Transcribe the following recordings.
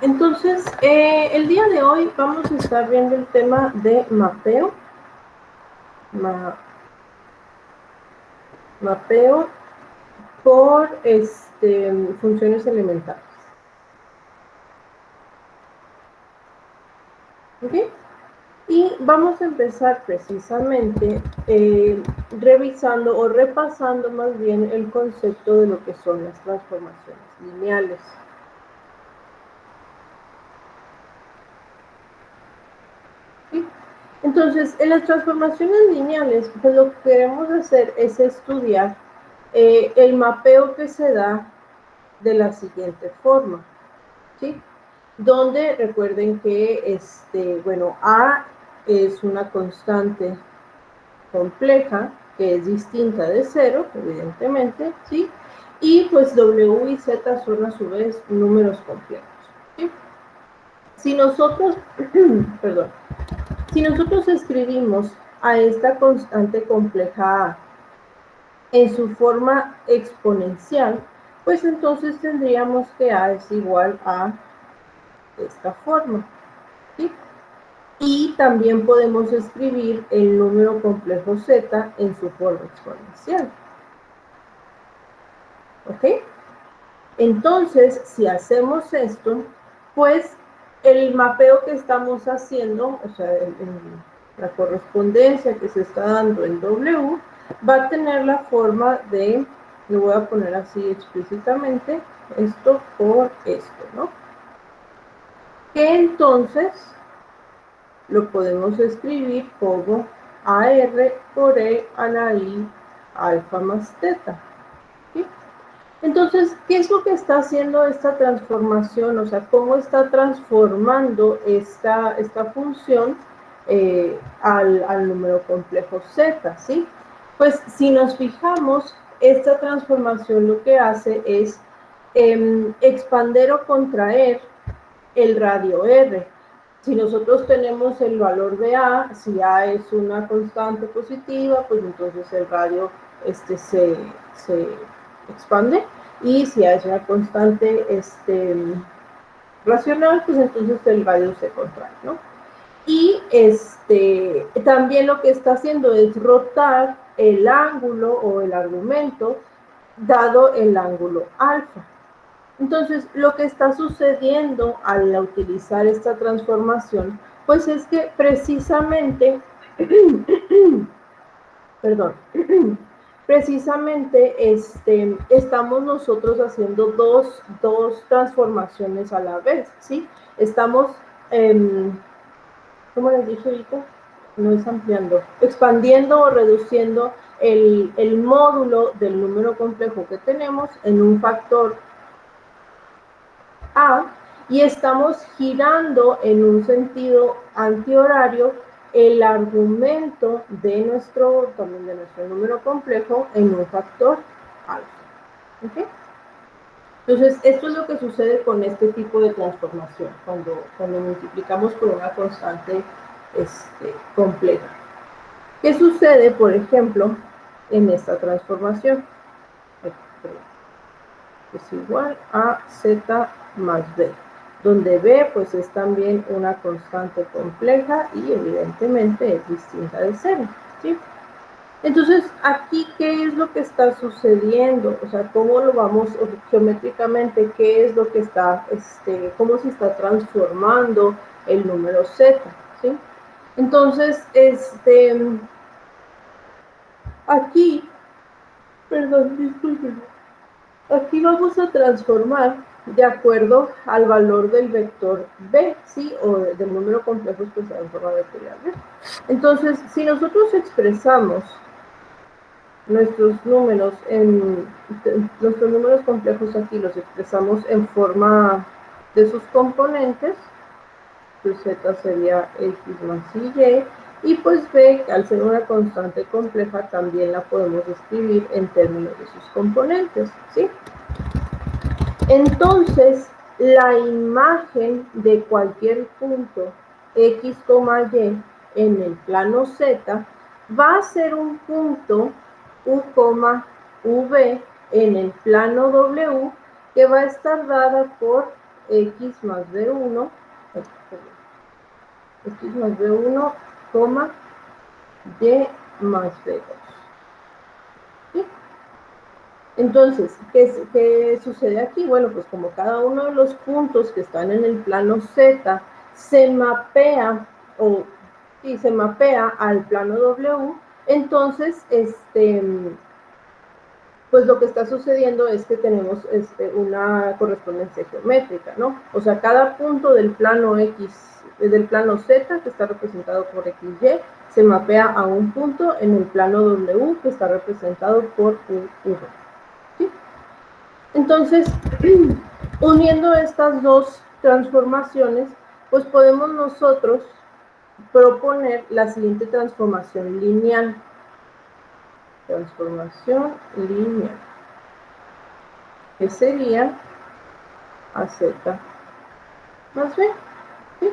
Entonces, el día de hoy vamos a estar viendo el tema de mapeo. Mapeo por funciones elementales. ¿Ok? Y vamos a empezar precisamente revisando o repasando más bien el concepto de lo que son las transformaciones lineales. ¿Sí? Entonces, en las transformaciones lineales, pues lo que queremos hacer es estudiar el mapeo que se da de la siguiente forma, ¿sí? Donde recuerden que, bueno, A es una constante compleja que es distinta de 0, evidentemente, ¿sí? Y pues W y Z son a su vez números complejos, ¿sí? Si nosotros, perdón, si nosotros escribimos a esta constante compleja A en su forma exponencial, pues entonces tendríamos que A es igual a esta forma, ¿sí? Y también podemos escribir el número complejo Z en su forma exponencial. ¿Ok? Entonces, si hacemos esto, pues el mapeo que estamos haciendo, o sea, la correspondencia que se está dando en W, va a tener la forma de, lo voy a poner así explícitamente, esto por esto, ¿no? Que entonces lo podemos escribir como AR por E a la I alfa más teta. ¿Sí? Entonces, ¿qué es lo que está haciendo esta transformación? O sea, ¿cómo está transformando esta función al número complejo Z? ¿Sí? Pues si nos fijamos, esta transformación lo que hace es expander o contraer el radio R. Si nosotros tenemos el valor de A, si A es una constante positiva, pues entonces el radio se expande, y si A es una constante racional, pues entonces el radio se contrae, ¿no? Y también lo que está haciendo es rotar el ángulo o el argumento dado el ángulo alfa. Entonces, lo que está sucediendo al utilizar esta transformación, pues es que precisamente, perdón, precisamente estamos nosotros haciendo dos transformaciones a la vez, ¿sí? Estamos, ¿cómo les dije ahorita? No es ampliando, expandiendo o reduciendo el módulo del número complejo que tenemos en un factor A, y estamos girando en un sentido antihorario el argumento de nuestro número complejo en un factor alfa. ¿Okay? Entonces, esto es lo que sucede con este tipo de transformación, cuando multiplicamos por una constante compleja. ¿Qué sucede, por ejemplo, en esta transformación? Es igual a Z más B, donde B pues es también una constante compleja y evidentemente es distinta de 0, ¿sí? Entonces, aquí, ¿qué es lo que está sucediendo? O sea, ¿cómo lo vamos geométricamente? ¿Qué es lo que está, cómo se está transformando el número Z? ¿Sí? Entonces, aquí, perdón, discúlpenme. Aquí vamos a transformar de acuerdo al valor del vector B, ¿sí? O del número complejo expresado en forma vectorial B. Entonces, si nosotros expresamos nuestros números complejos aquí los expresamos en forma de sus componentes, pues Z sería X más Y, y pues B, al ser una constante compleja, también la podemos escribir en términos de sus componentes, ¿sí? Entonces, la imagen de cualquier punto X, Y en el plano Z va a ser un punto U, V en el plano W, que va a estar dada por x más b1, x más b1, coma, y más b2. ¿Sí? Entonces, ¿qué sucede aquí? Bueno, pues como cada uno de los puntos que están en el plano Z se mapea, se mapea al plano W, entonces, pues lo que está sucediendo es que tenemos una correspondencia geométrica, ¿no? O sea, cada punto del plano X, del plano Z, que está representado por XY, se mapea a un punto en el plano W, que está representado por U1. ¿Sí? Entonces, uniendo estas dos transformaciones, pues podemos nosotros proponer la siguiente transformación lineal. Transformación lineal, que sería AZ más B, ¿sí?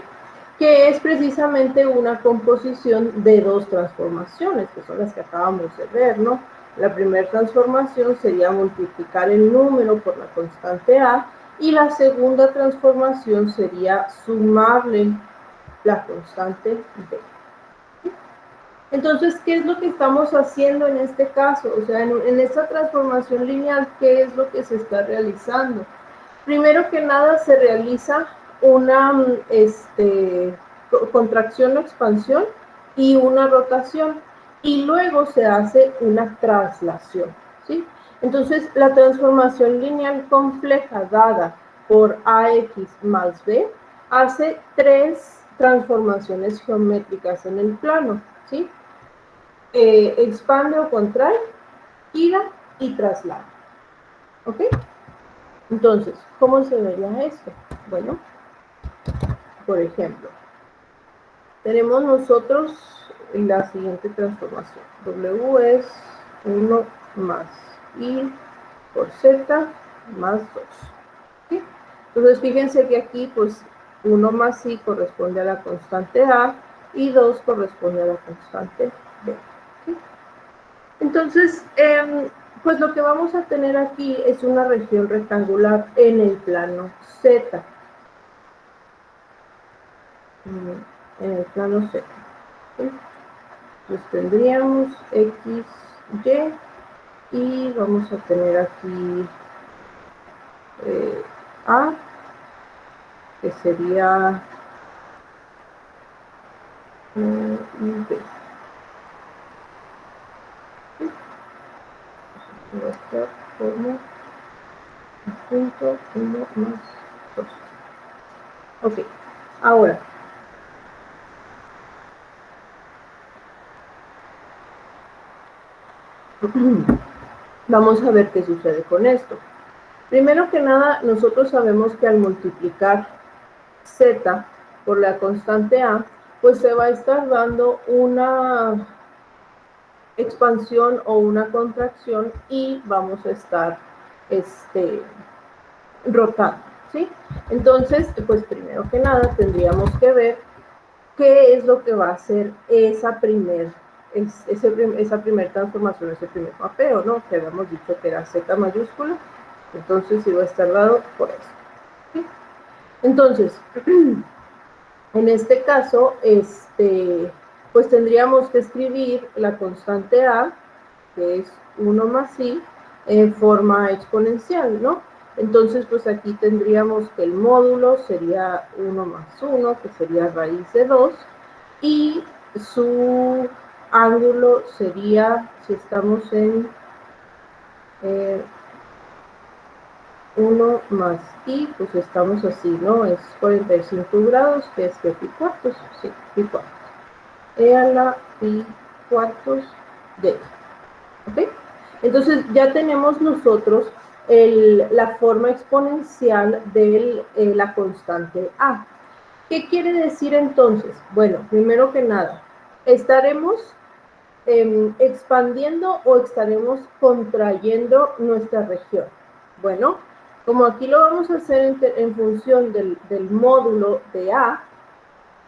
Que es precisamente una composición de dos transformaciones, que son las que acabamos de ver, ¿no? La primera transformación sería multiplicar el número por la constante A, y la segunda transformación sería sumarle la constante B. Entonces, ¿qué es lo que estamos haciendo en este caso? O sea, en esta transformación lineal, ¿qué es lo que se está realizando? Primero que nada, se realiza una contracción o expansión y una rotación, y luego se hace una traslación, ¿sí? Entonces, la transformación lineal compleja dada por AX más B hace tres transformaciones geométricas en el plano, ¿sí? Expande o contrae, gira y traslada. ¿Ok? Entonces, ¿cómo se vería esto? Bueno, por ejemplo, tenemos nosotros la siguiente transformación. W es 1 más I por Z más 2. ¿Sí? Entonces, fíjense que aquí, pues, 1 más I corresponde a la constante A y 2 corresponde a la constante B. ¿Sí? Entonces, pues lo que vamos a tener aquí es una región rectangular en el plano Z. En el plano Z. ¿Sí? Pues tendríamos X, Y vamos a tener aquí A, que sería y B. ¿Sí? Va a estar como punto 1 más 2. Ok, ahora, vamos a ver qué sucede con esto. Primero que nada, nosotros sabemos que al multiplicar Z por la constante A, pues se va a estar dando una expansión o una contracción y vamos a estar rotando, ¿sí? Entonces, pues primero que nada tendríamos que ver qué es lo que va a hacer esa primer transformación, ese primer mapeo, ¿no? Que habíamos dicho que era Z mayúscula, entonces iba a estar dado por eso, ¿sí? Entonces, en este caso, pues tendríamos que escribir la constante A, que es 1 más I, en forma exponencial, ¿no? Entonces, pues aquí tendríamos que el módulo sería 1 más 1, que sería raíz de 2, y su ángulo sería, si estamos en 1 más I, pues estamos así, ¿no? Es 45 grados, que es que pi cuartos, sí, pi cuartos. E a la pi cuartos de, ¿ok? Entonces ya tenemos nosotros la forma exponencial de la constante A. ¿Qué quiere decir entonces? Bueno, primero que nada, estaremos expandiendo o estaremos contrayendo nuestra región. Bueno, como aquí lo vamos a hacer en función del módulo de A,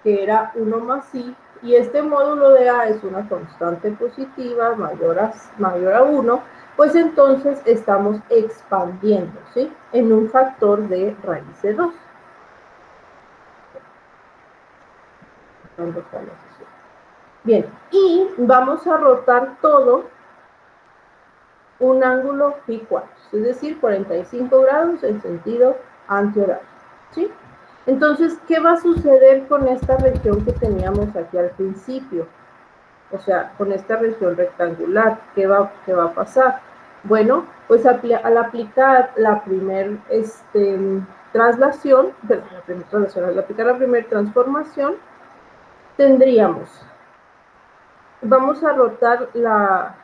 que era 1 más I, y este módulo de A es una constante positiva mayor a 1, pues entonces estamos expandiendo, ¿sí? En un factor de raíz de 2. dando transición. Bien, y vamos a rotar todo un ángulo pi cuartos, es decir, 45 grados en sentido antihorario, ¿sí? Entonces, ¿qué va a suceder con esta región que teníamos aquí al principio? O sea, con esta región rectangular, ¿qué va a pasar? Bueno, pues al aplicar la primera traslación, al aplicar la primera transformación, tendríamos, vamos a rotar la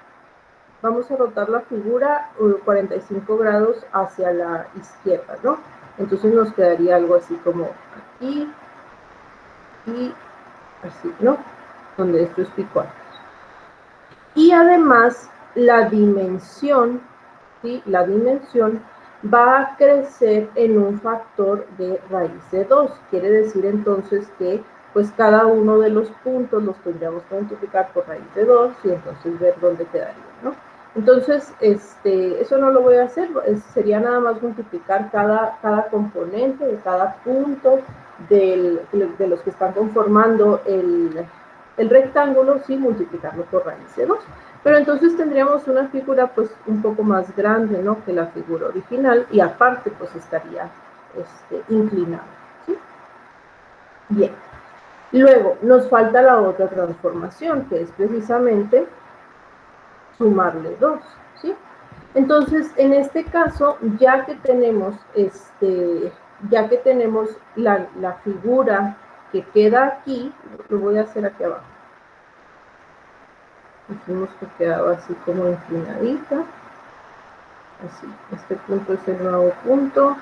figura 45 grados hacia la izquierda, ¿no? Entonces nos quedaría algo así como aquí y así, ¿no? Donde esto es pi cuartos. Y además la dimensión, ¿sí? La dimensión va a crecer en un factor de raíz de 2. Quiere decir entonces que pues cada uno de los puntos los tendríamos que multiplicar por raíz de 2 y entonces ver dónde quedaría, ¿no? Entonces, eso no lo voy a hacer, sería nada más multiplicar cada componente de cada punto de los que están conformando el rectángulo, sí, multiplicarlo por raíz de 2. Pero entonces tendríamos una figura pues un poco más grande, ¿no?, que la figura original, y aparte pues estaría inclinada, ¿sí? Bien. Luego nos falta la otra transformación, que es precisamente sumarle 2, ¿sí? Entonces, en este caso, ya que tenemos la figura que queda aquí, lo voy a hacer aquí abajo. Dijimos que quedaba así como inclinadita. Así, este punto es el nuevo punto.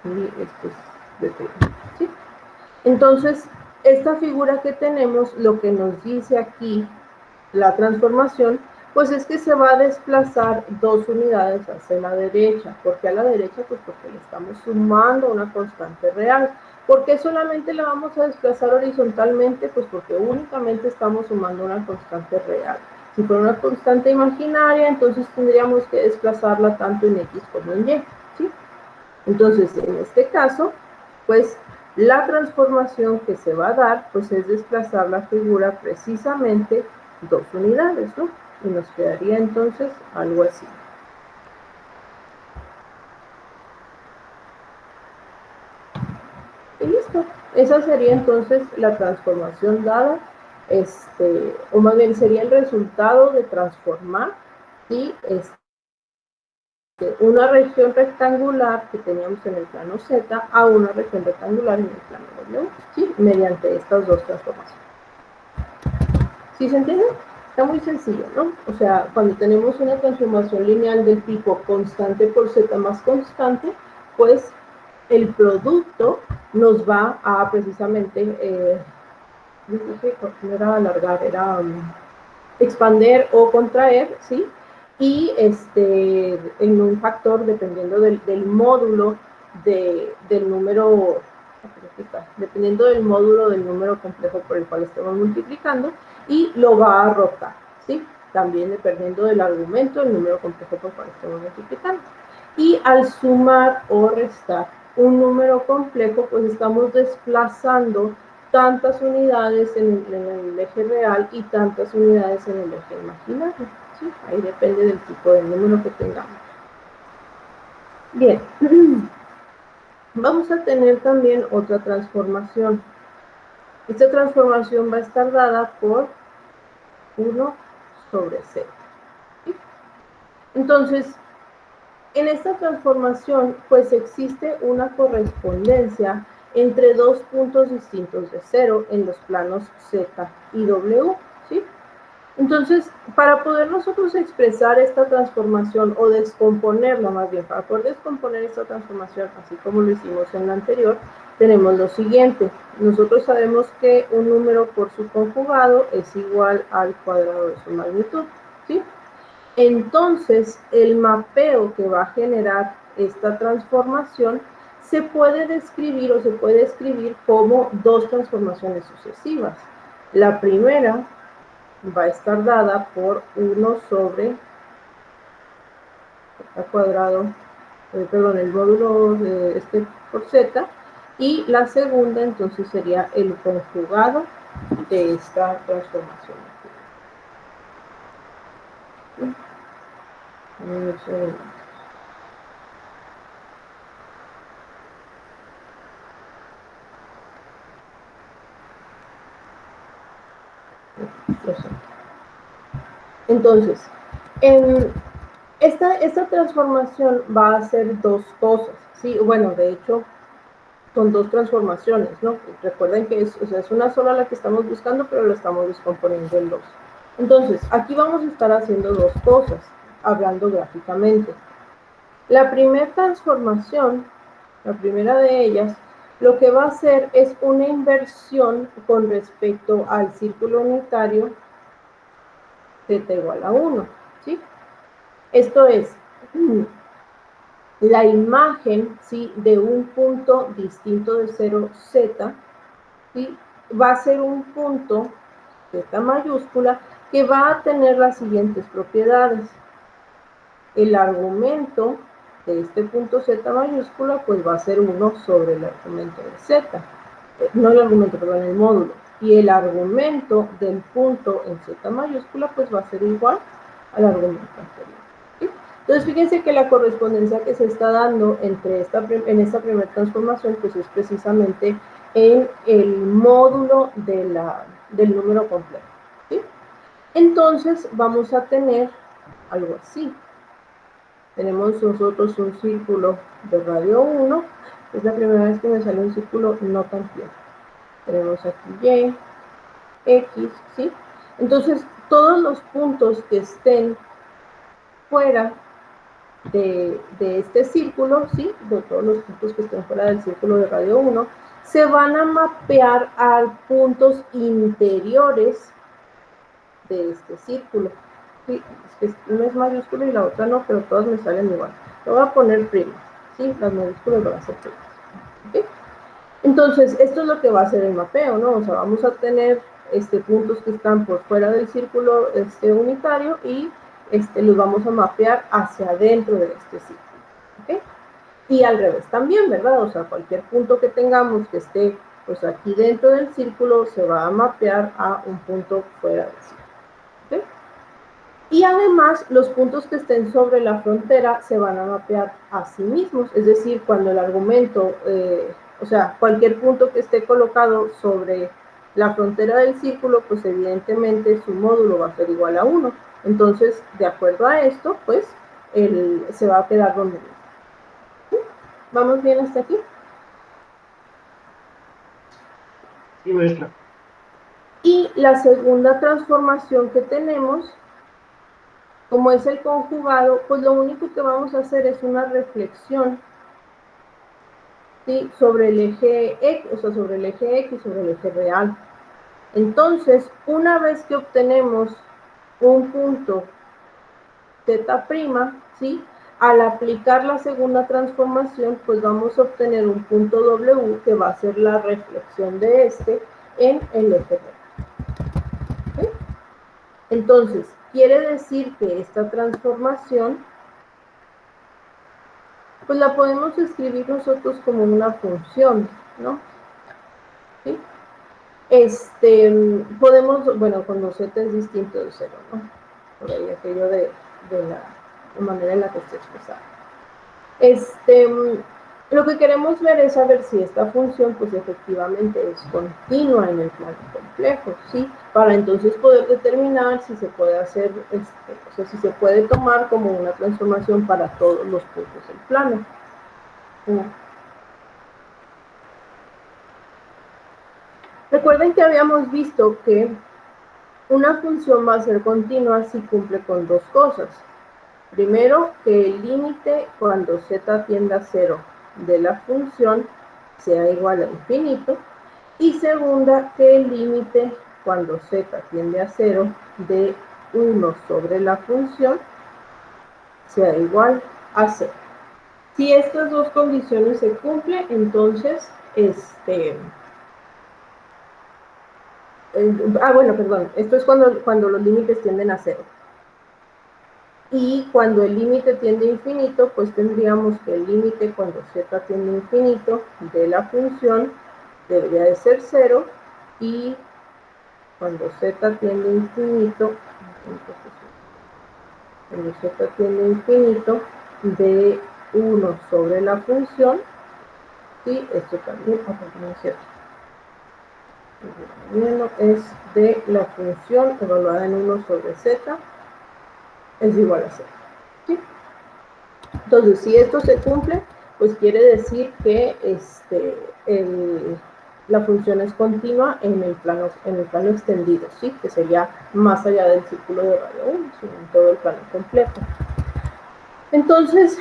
Y este es de 3, ¿sí? Entonces, esta figura que tenemos, lo que nos dice aquí la transformación, pues es que se va a desplazar 2 unidades hacia la derecha. ¿Por qué a la derecha? Pues porque le estamos sumando una constante real. ¿Por qué solamente la vamos a desplazar horizontalmente? Pues porque únicamente estamos sumando una constante real. Si fuera una constante imaginaria, entonces tendríamos que desplazarla tanto en X como en Y, ¿sí? Entonces, en este caso, pues la transformación que se va a dar, pues es desplazar la figura precisamente 2 unidades, ¿no? Y nos quedaría entonces algo así. Y listo. Esa sería entonces la transformación dada, o más bien sería el resultado de transformar y una región rectangular que teníamos en el plano Z a una región rectangular en el plano W, ¿sí? Mediante estas dos transformaciones. ¿Sí se entiende? Está muy sencillo, ¿no? O sea, cuando tenemos una transformación lineal del tipo constante por Z más constante, pues el producto nos va a precisamente, no era alargar, era expander o contraer, ¿sí? Y en un factor dependiendo del módulo del número, dependiendo del módulo del número complejo por el cual estemos multiplicando, y lo va a rotar, ¿sí? También dependiendo del argumento del número complejo por el cual estemos multiplicando. Y al sumar o restar un número complejo, pues estamos desplazando tantas unidades en el eje real y tantas unidades en el eje imaginario, ¿sí? Ahí depende del tipo de número que tengamos. Bien, vamos a tener también otra transformación. Esta transformación va a estar dada por 1 sobre Z, ¿sí? Entonces, en esta transformación, pues existe una correspondencia entre dos puntos distintos de 0 en los planos Z y W, ¿sí? Entonces, para poder nosotros expresar esta transformación o descomponerla, más bien, para poder descomponer esta transformación, así como lo hicimos en la anterior, tenemos lo siguiente. Nosotros sabemos que un número por su conjugado es igual al cuadrado de su magnitud, ¿sí? Entonces, el mapeo que va a generar esta transformación se puede describir o se puede escribir como dos transformaciones sucesivas. La primera va a estar dada por 1 sobre al cuadrado, perdón, el módulo de por z, y la segunda entonces sería el conjugado de esta transformación. Entonces, esta transformación va a hacer dos cosas, ¿sí? Bueno, de hecho, son dos transformaciones, ¿no? Recuerden que es una sola la que estamos buscando, pero la estamos descomponiendo en dos. Entonces, aquí vamos a estar haciendo dos cosas, hablando gráficamente. La primera transformación, la primera de ellas, lo que va a hacer es una inversión con respecto al círculo unitario z igual a 1, ¿sí? Esto es, la imagen, ¿sí?, de un punto distinto de 0, z, ¿sí?, va a ser un punto z mayúscula que va a tener las siguientes propiedades. El argumento de este punto z mayúscula pues va a ser 1 sobre el argumento de z, no el argumento, perdón, el módulo, y el argumento del punto en z mayúscula pues va a ser igual al argumento anterior, ¿sí? Entonces fíjense que la correspondencia que se está dando entre en esta primera transformación pues es precisamente en el módulo del número complejo, ¿sí? Entonces vamos a tener algo así. Tenemos nosotros un círculo de radio 1, es la primera vez que me sale un círculo no tan fijo. Tenemos aquí Y, X, ¿sí? Entonces, todos los puntos que estén fuera de este círculo, ¿sí?, de todos los puntos que estén fuera del círculo de radio 1, se van a mapear a puntos interiores de este círculo. Sí, es que una es mayúscula y la otra no, pero todas me salen igual. Lo voy a poner primas, ¿sí? Las mayúsculas van a ser primas. ¿Okay? Entonces, esto es lo que va a hacer el mapeo, ¿no? O sea, vamos a tener puntos que están por fuera del círculo unitario y los vamos a mapear hacia adentro de este círculo. ¿Okay? Y al revés también, ¿verdad? O sea, cualquier punto que tengamos que esté pues aquí dentro del círculo se va a mapear a un punto fuera del círculo. ¿Okay? Y además, los puntos que estén sobre la frontera se van a mapear a sí mismos, es decir, cuando el argumento, o sea, cualquier punto que esté colocado sobre la frontera del círculo, pues evidentemente su módulo va a ser igual a 1. Entonces, de acuerdo a esto, pues, se va a quedar donde mismo. ¿Sí? ¿Vamos bien hasta aquí? Sí, maestra. Y la segunda transformación que tenemos, como es el conjugado, pues lo único que vamos a hacer es una reflexión, ¿sí?, sobre el eje X, o sea, sobre el eje X, sobre el eje real. Entonces, una vez que obtenemos un punto Z', ¿sí?, al aplicar la segunda transformación, pues vamos a obtener un punto W que va a ser la reflexión de en el eje real. ¿Sí? Entonces, quiere decir que esta transformación pues la podemos escribir nosotros como una función, ¿no? ¿Sí? Podemos, bueno, cuando z es distinto de 0, ¿no? Por ahí aquello de la manera en la que está expresada. Lo que queremos ver es saber si esta función, pues efectivamente es continua en el plano complejo, ¿sí? Para entonces poder determinar si se puede hacer, o sea, si se puede tomar como una transformación para todos los puntos del plano. Recuerden que habíamos visto que una función va a ser continua si cumple con dos cosas. Primero, que el límite cuando z tiende a 0 de la función sea igual a infinito. Y segunda, que el límite cuando z tiende a 0 de 1 sobre la función sea igual a 0. Si estas dos condiciones se cumplen, entonces, bueno, perdón, esto es cuando los límites tienden a 0. Y cuando el límite tiende a infinito, pues tendríamos que el límite cuando z tiende a infinito de la función debería de ser 0, y cuando z tiende a infinito, cuando z tiende a infinito de 1 sobre la función, y esto también, no es cierto, es de la función evaluada en 1 sobre z es igual a 0. ¿Sí? Entonces, si esto se cumple, pues quiere decir que la función es continua en el plano extendido, ¿sí? Que sería más allá del círculo de radio 1, sino en todo el plano completo. Entonces,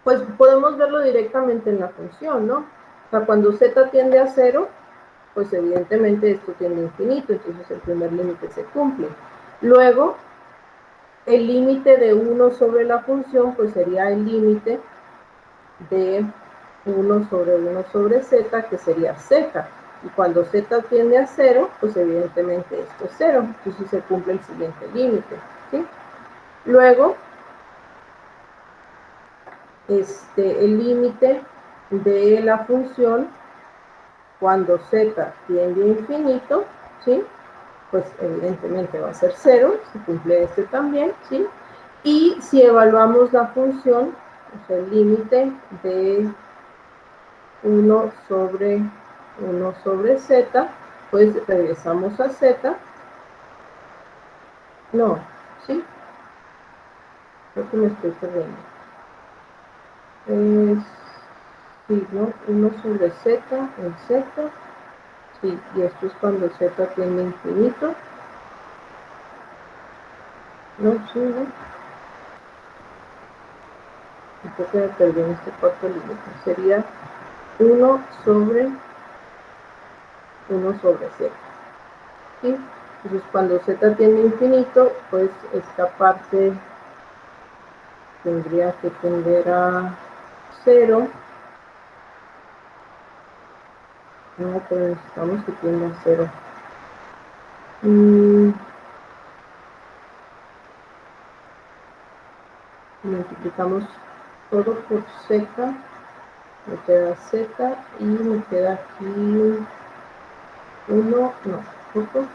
pues podemos verlo directamente en la función, ¿no? O sea, cuando z tiende a 0, pues evidentemente esto tiende a infinito, entonces el primer límite se cumple. Luego, el límite de 1 sobre la función, pues sería el límite de 1 sobre z, que sería z. Y cuando z tiende a 0, pues evidentemente esto es 0. Entonces se cumple el siguiente límite, ¿sí? Luego, el límite de la función cuando z tiende a infinito, ¿sí? Pues evidentemente va a ser 0, se cumple este también, ¿sí? Y si evaluamos la función, pues el límite de 1 sobre z, pues regresamos a z. No, ¿sí? Creo que me estoy perdiendo. Sí, ¿no? 1 sobre z en z. Sí, y esto es cuando z tiende a infinito. No, sí, ¿no? Creo que me perdí en este cuarto límite. Sería 1 sobre z. ¿Sí? Entonces, cuando z tiende a infinito, pues esta parte tendría que tender a 0. No, pero necesitamos que tienda a 0. Multiplicamos todo por z, me queda z, y me queda aquí 1, no, poco,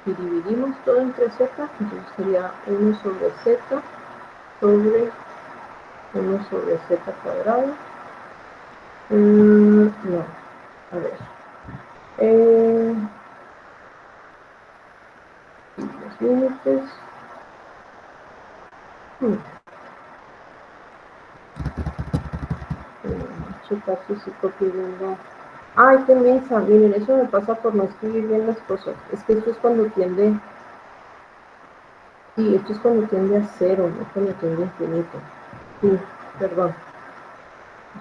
y dividimos todo entre z, entonces sería 1 sobre z sobre 1 sobre z cuadrado. No, a ver. Los límites. Checar si copio bien la... Ay, qué mensa, miren, eso me pasa por no escribir bien las cosas. Es que esto es cuando tiende... Sí, esto es cuando tiende a 0, no cuando tiende a infinito. Sí, perdón.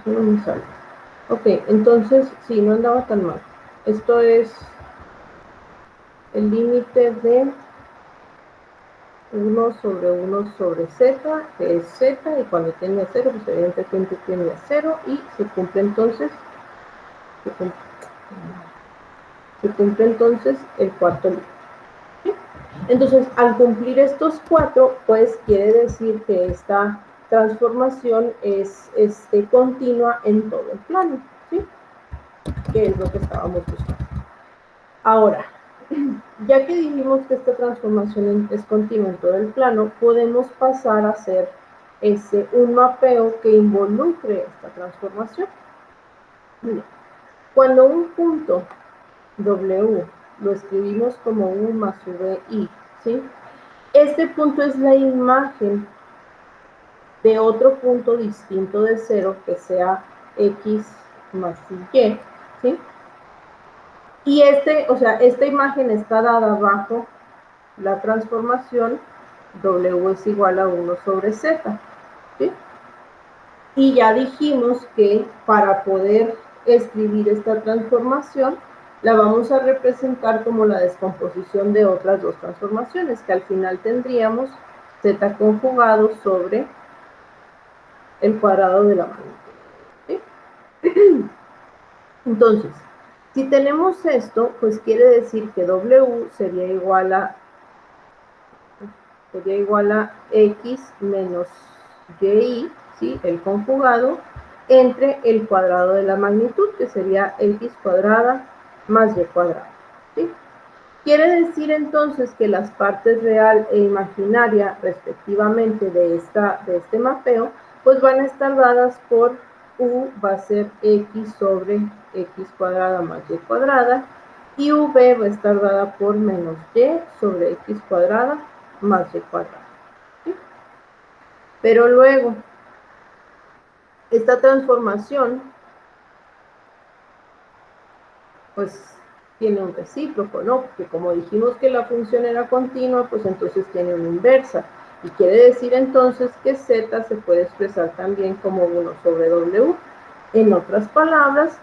Eso no me sale. Ok, entonces, sí, no andaba tan mal. Esto es el límite de 1 sobre z, que es z, y cuando tiende a 0, pues evidentemente tiende a 0, y se cumple entonces, el cuarto límite. ¿Sí? Entonces, al cumplir estos 4, pues quiere decir que esta transformación es continua en todo el plano, ¿sí? Que es lo que estábamos buscando. Ahora, ya que dijimos que esta transformación es continua en todo el plano, podemos pasar a hacer un mapeo que involucre esta transformación. Cuando un punto W lo escribimos como U más VI, ¿sí? Este punto es la imagen de otro punto distinto de 0 que sea X más Y, ¿sí? Y esta imagen está dada bajo la transformación W es igual a 1 sobre Z, ¿sí? Y ya dijimos que para poder escribir esta transformación, la vamos a representar como la descomposición de otras dos transformaciones, que al final tendríamos Z conjugado sobre el cuadrado de la magnitud, ¿sí? Entonces, si tenemos esto, pues quiere decir que W sería igual a sería igual a x menos y, ¿sí? El conjugado, entre el cuadrado de la magnitud, que sería x cuadrada más y cuadrada, ¿sí? Quiere decir entonces que las partes real e imaginaria, respectivamente, de este mapeo, pues van a estar dadas por u va a ser x sobre x cuadrada más y cuadrada, y v va a estar dada por menos y sobre x cuadrada más y cuadrada, ¿sí? Pero luego, esta transformación, pues tiene un recíproco, ¿no? Porque como dijimos que la función era continua, pues entonces tiene una inversa. Y quiere decir entonces que z se puede expresar también como 1 sobre w. En otras palabras,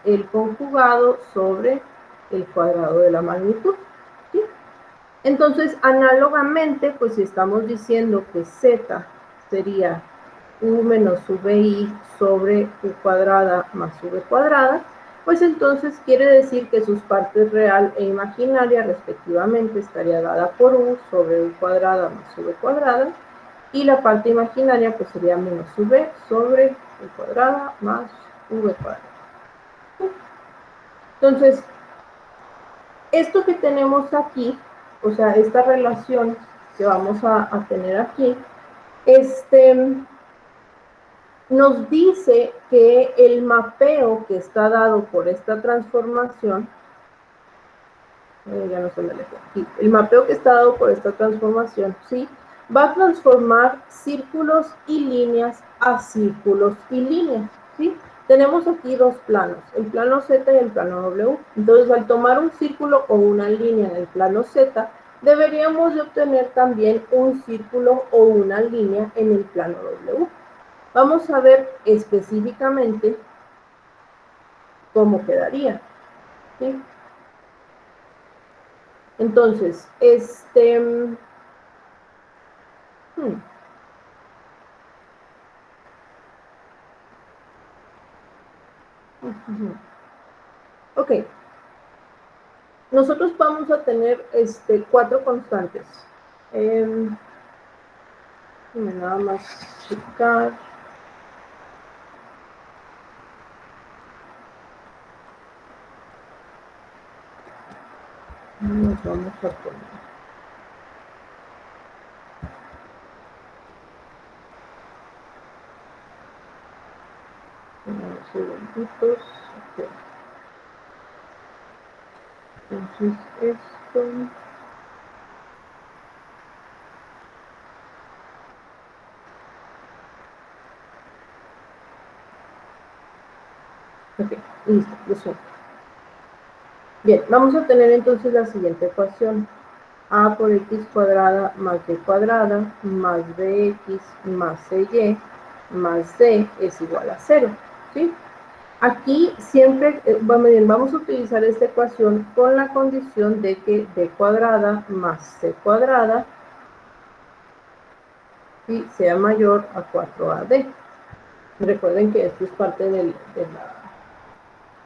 el conjugado sobre el cuadrado de la magnitud, ¿sí? Entonces, análogamente, pues si estamos diciendo que z sería u menos vi sobre u cuadrada más v cuadrada, pues entonces quiere decir que sus partes real e imaginaria respectivamente estaría dada por u sobre u cuadrada más v cuadrada, y la parte imaginaria pues sería menos v sobre u cuadrada más v cuadrada. Entonces, esto que tenemos aquí, o sea, esta relación que vamos a tener aquí, nos dice que el mapeo que está dado por esta transformación, ya no se me alejó aquí, el mapeo que está dado por esta transformación, ¿sí? Va a transformar círculos y líneas a círculos y líneas, ¿sí? Tenemos aquí dos planos, el plano Z y el plano W. Entonces, al tomar un círculo o una línea en el plano Z, deberíamos de obtener también un círculo o una línea en el plano W. Vamos a ver específicamente cómo quedaría, ¿sí? Entonces, ok, nosotros vamos a tener cuatro constantes. Nada más checar. Nos vamos a poner. Unos segunditos. Okay. Entonces, esto. Ok, listo, lo suelto. Bien, vamos a tener entonces la siguiente ecuación. A por x cuadrada más b cuadrada más bx más cy más d es igual a 0, ¿sí? Aquí siempre, vamos a utilizar esta ecuación con la condición de que b cuadrada más c cuadrada, ¿sí?, sea mayor a 4ad. Recuerden que esto es parte del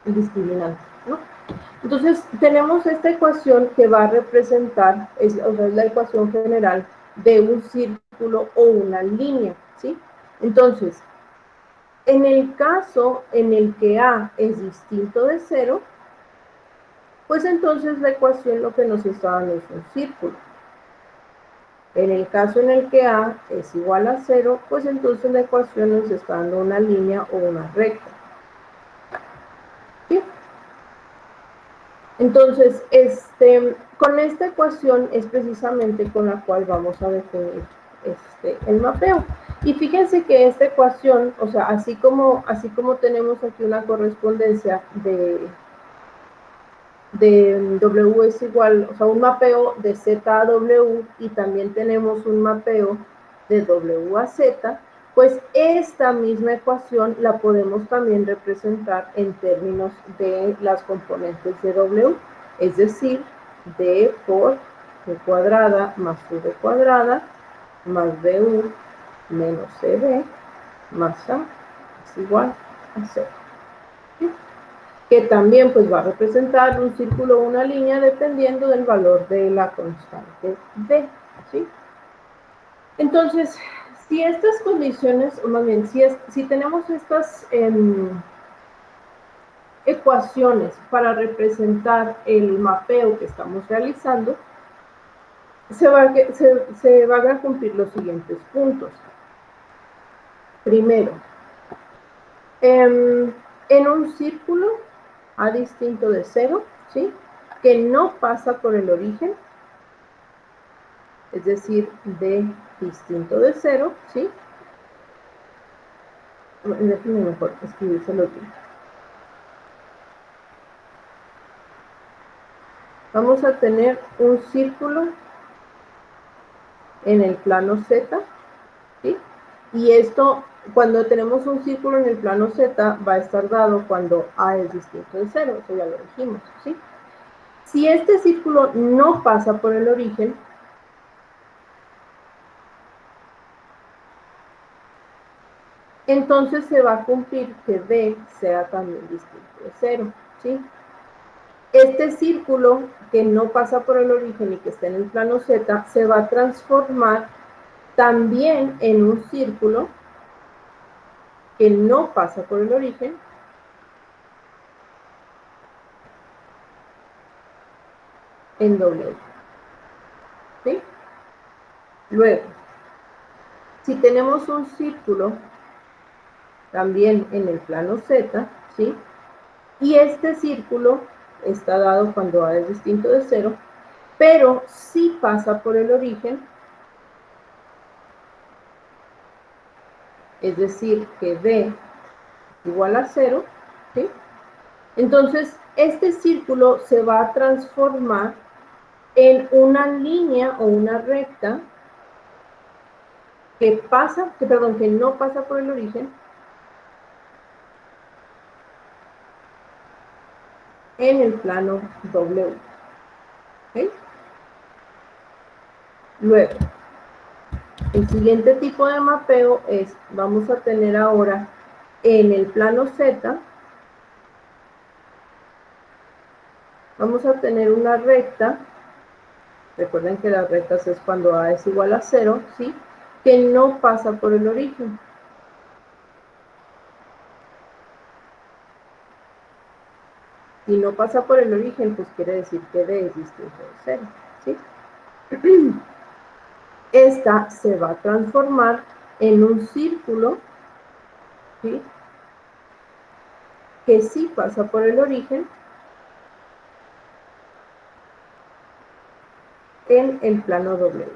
discriminante, ¿no? Entonces, tenemos esta ecuación que va a representar, es la ecuación general de un círculo o una línea, ¿sí? Entonces, en el caso en el que A es distinto de 0, pues entonces la ecuación lo que nos está dando es un círculo. En el caso en el que A es igual a 0, pues entonces la ecuación nos está dando una línea o una recta, ¿sí? Entonces, con esta ecuación es precisamente con la cual vamos a definir el mapeo. Y fíjense que esta ecuación, o sea, así como tenemos aquí una correspondencia de W es igual, o sea, un mapeo de Z a W, y también tenemos un mapeo de W a Z, pues esta misma ecuación la podemos también representar en términos de las componentes de W, es decir, D por V cuadrada más V cuadrada más BU menos CB más A es igual a 0. ¿Sí? Que también pues va a representar un círculo o una línea dependiendo del valor de la constante D, ¿sí? Entonces, si estas condiciones, o más bien, si tenemos estas ecuaciones para representar el mapeo que estamos realizando, se van a cumplir los siguientes puntos. Primero, en un círculo A distinto de 0, ¿sí? Que no pasa por el origen, es decir, D distinto de 0, ¿sí? Déjenme mejor escribírselo bien. Vamos a tener un círculo en el plano Z, ¿sí? Y esto, cuando tenemos un círculo en el plano Z, va a estar dado cuando A es distinto de 0, eso ya lo dijimos, ¿sí? Si este círculo no pasa por el origen, entonces se va a cumplir que D sea también distinto de 0, ¿sí? Este círculo que no pasa por el origen y que está en el plano Z se va a transformar también en un círculo que no pasa por el origen en W, ¿sí? Luego, si tenemos un círculo también en el plano Z, ¿sí? Y este círculo está dado cuando A es distinto de 0, pero sí pasa por el origen, es decir, que D igual a 0, ¿sí? Entonces, este círculo se va a transformar en una línea o una recta que no pasa por el origen, en el plano W. ¿Okay? Luego, el siguiente tipo de mapeo es, vamos a tener ahora en el plano Z, vamos a tener una recta, recuerden que las rectas es cuando A es igual a 0, ¿sí? Que no pasa por el origen. Si no pasa por el origen, pues quiere decir que D es distinto de 0, ¿sí? Esta se va a transformar en un círculo, ¿sí? Que sí pasa por el origen en el plano W.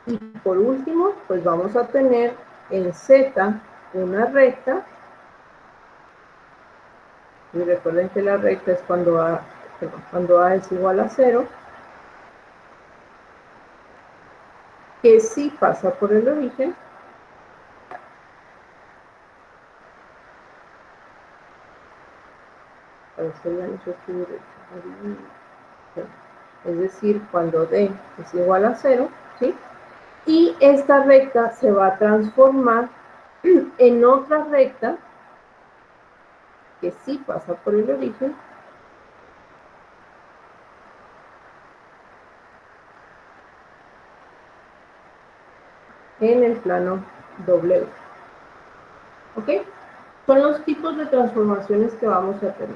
Y por último, pues vamos a tener en Z una recta, y recuerden que la recta es cuando A es igual a 0, que sí pasa por el origen, es decir, cuando D es igual a 0, ¿sí? Y esta recta se va a transformar en otra recta que sí pasa por el origen, en el plano W. ¿Ok? Son los tipos de transformaciones que vamos a tener.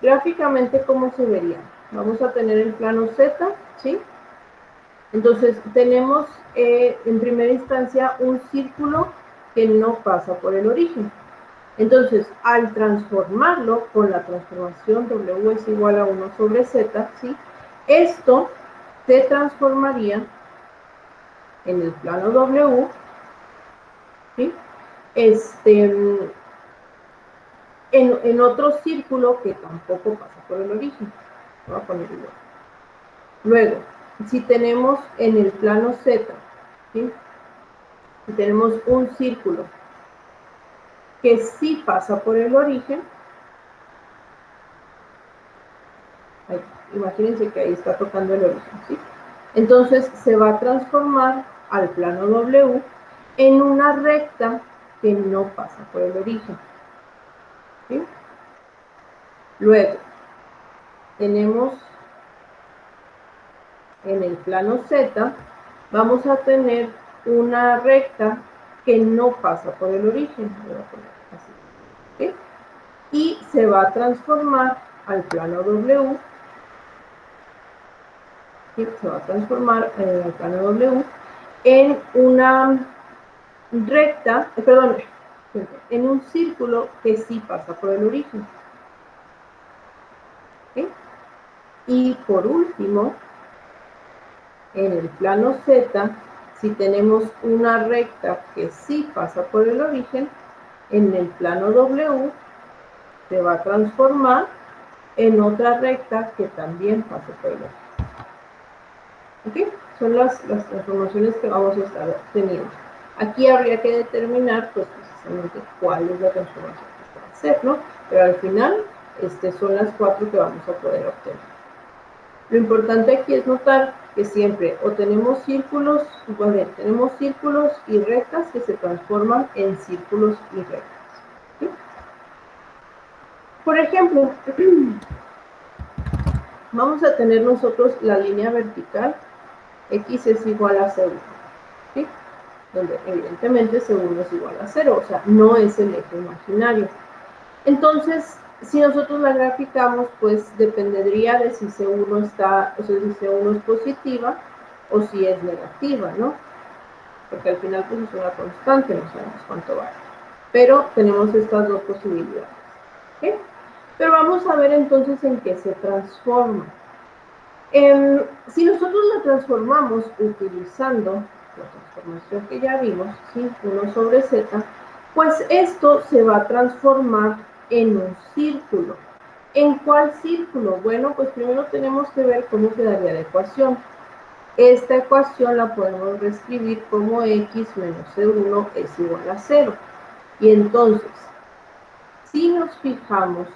Gráficamente, ¿cómo se verían? Vamos a tener el plano Z, ¿sí? Entonces, tenemos en primera instancia un círculo que no pasa por el origen. Entonces, al transformarlo con la transformación W es igual a 1 sobre Z, ¿sí? Esto se transformaría en el plano W, ¿sí? En otro círculo que tampoco pasa por el origen. Voy a poner igual. Luego, si tenemos en el plano Z, ¿sí? Si tenemos un círculo que sí pasa por el origen, imagínense que ahí está tocando el origen, ¿sí? Entonces se va a transformar al plano W en una recta que no pasa por el origen, ¿sí? Luego, tenemos en el plano Z vamos a tener una recta que no pasa por el origen. Voy a poner así, ¿okay? Y se va a transformar al plano W. ¿Sí? Se va a transformar al plano W en una recta, perdón, en un círculo que sí pasa por el origen. ¿Okay? Y por último, en el plano Z, si tenemos una recta que sí pasa por el origen, en el plano W se va a transformar en otra recta que también pasa por el origen. ¿Ok? Son las transformaciones que vamos a estar teniendo. Aquí habría que determinar, pues, precisamente cuál es la transformación que se va a hacer, ¿no? Pero al final, son las 4 que vamos a poder obtener. Lo importante aquí es notar que siempre o tenemos círculos, tenemos círculos y rectas que se transforman en círculos y rectas. ¿Sí? Por ejemplo, vamos a tener nosotros la línea vertical, x es igual a 0, ¿sí? Donde evidentemente C1 es igual a 0, o sea, no es el eje imaginario. Entonces, si nosotros la graficamos, pues dependería de si C1 está, o sea, si C1 es positiva o si es negativa, ¿no? Porque al final pues es una constante, no sabemos cuánto vale. Pero tenemos estas dos posibilidades. ¿Okay? Pero vamos a ver entonces en qué se transforma. Si nosotros la transformamos utilizando la transformación que ya vimos, ¿sí? 1 sobre z, pues esto se va a transformar en un círculo. ¿En cuál círculo? Bueno, pues primero tenemos que ver cómo quedaría la ecuación. Esta ecuación la podemos reescribir como x menos c1 es igual a 0. Y entonces, si nos fijamos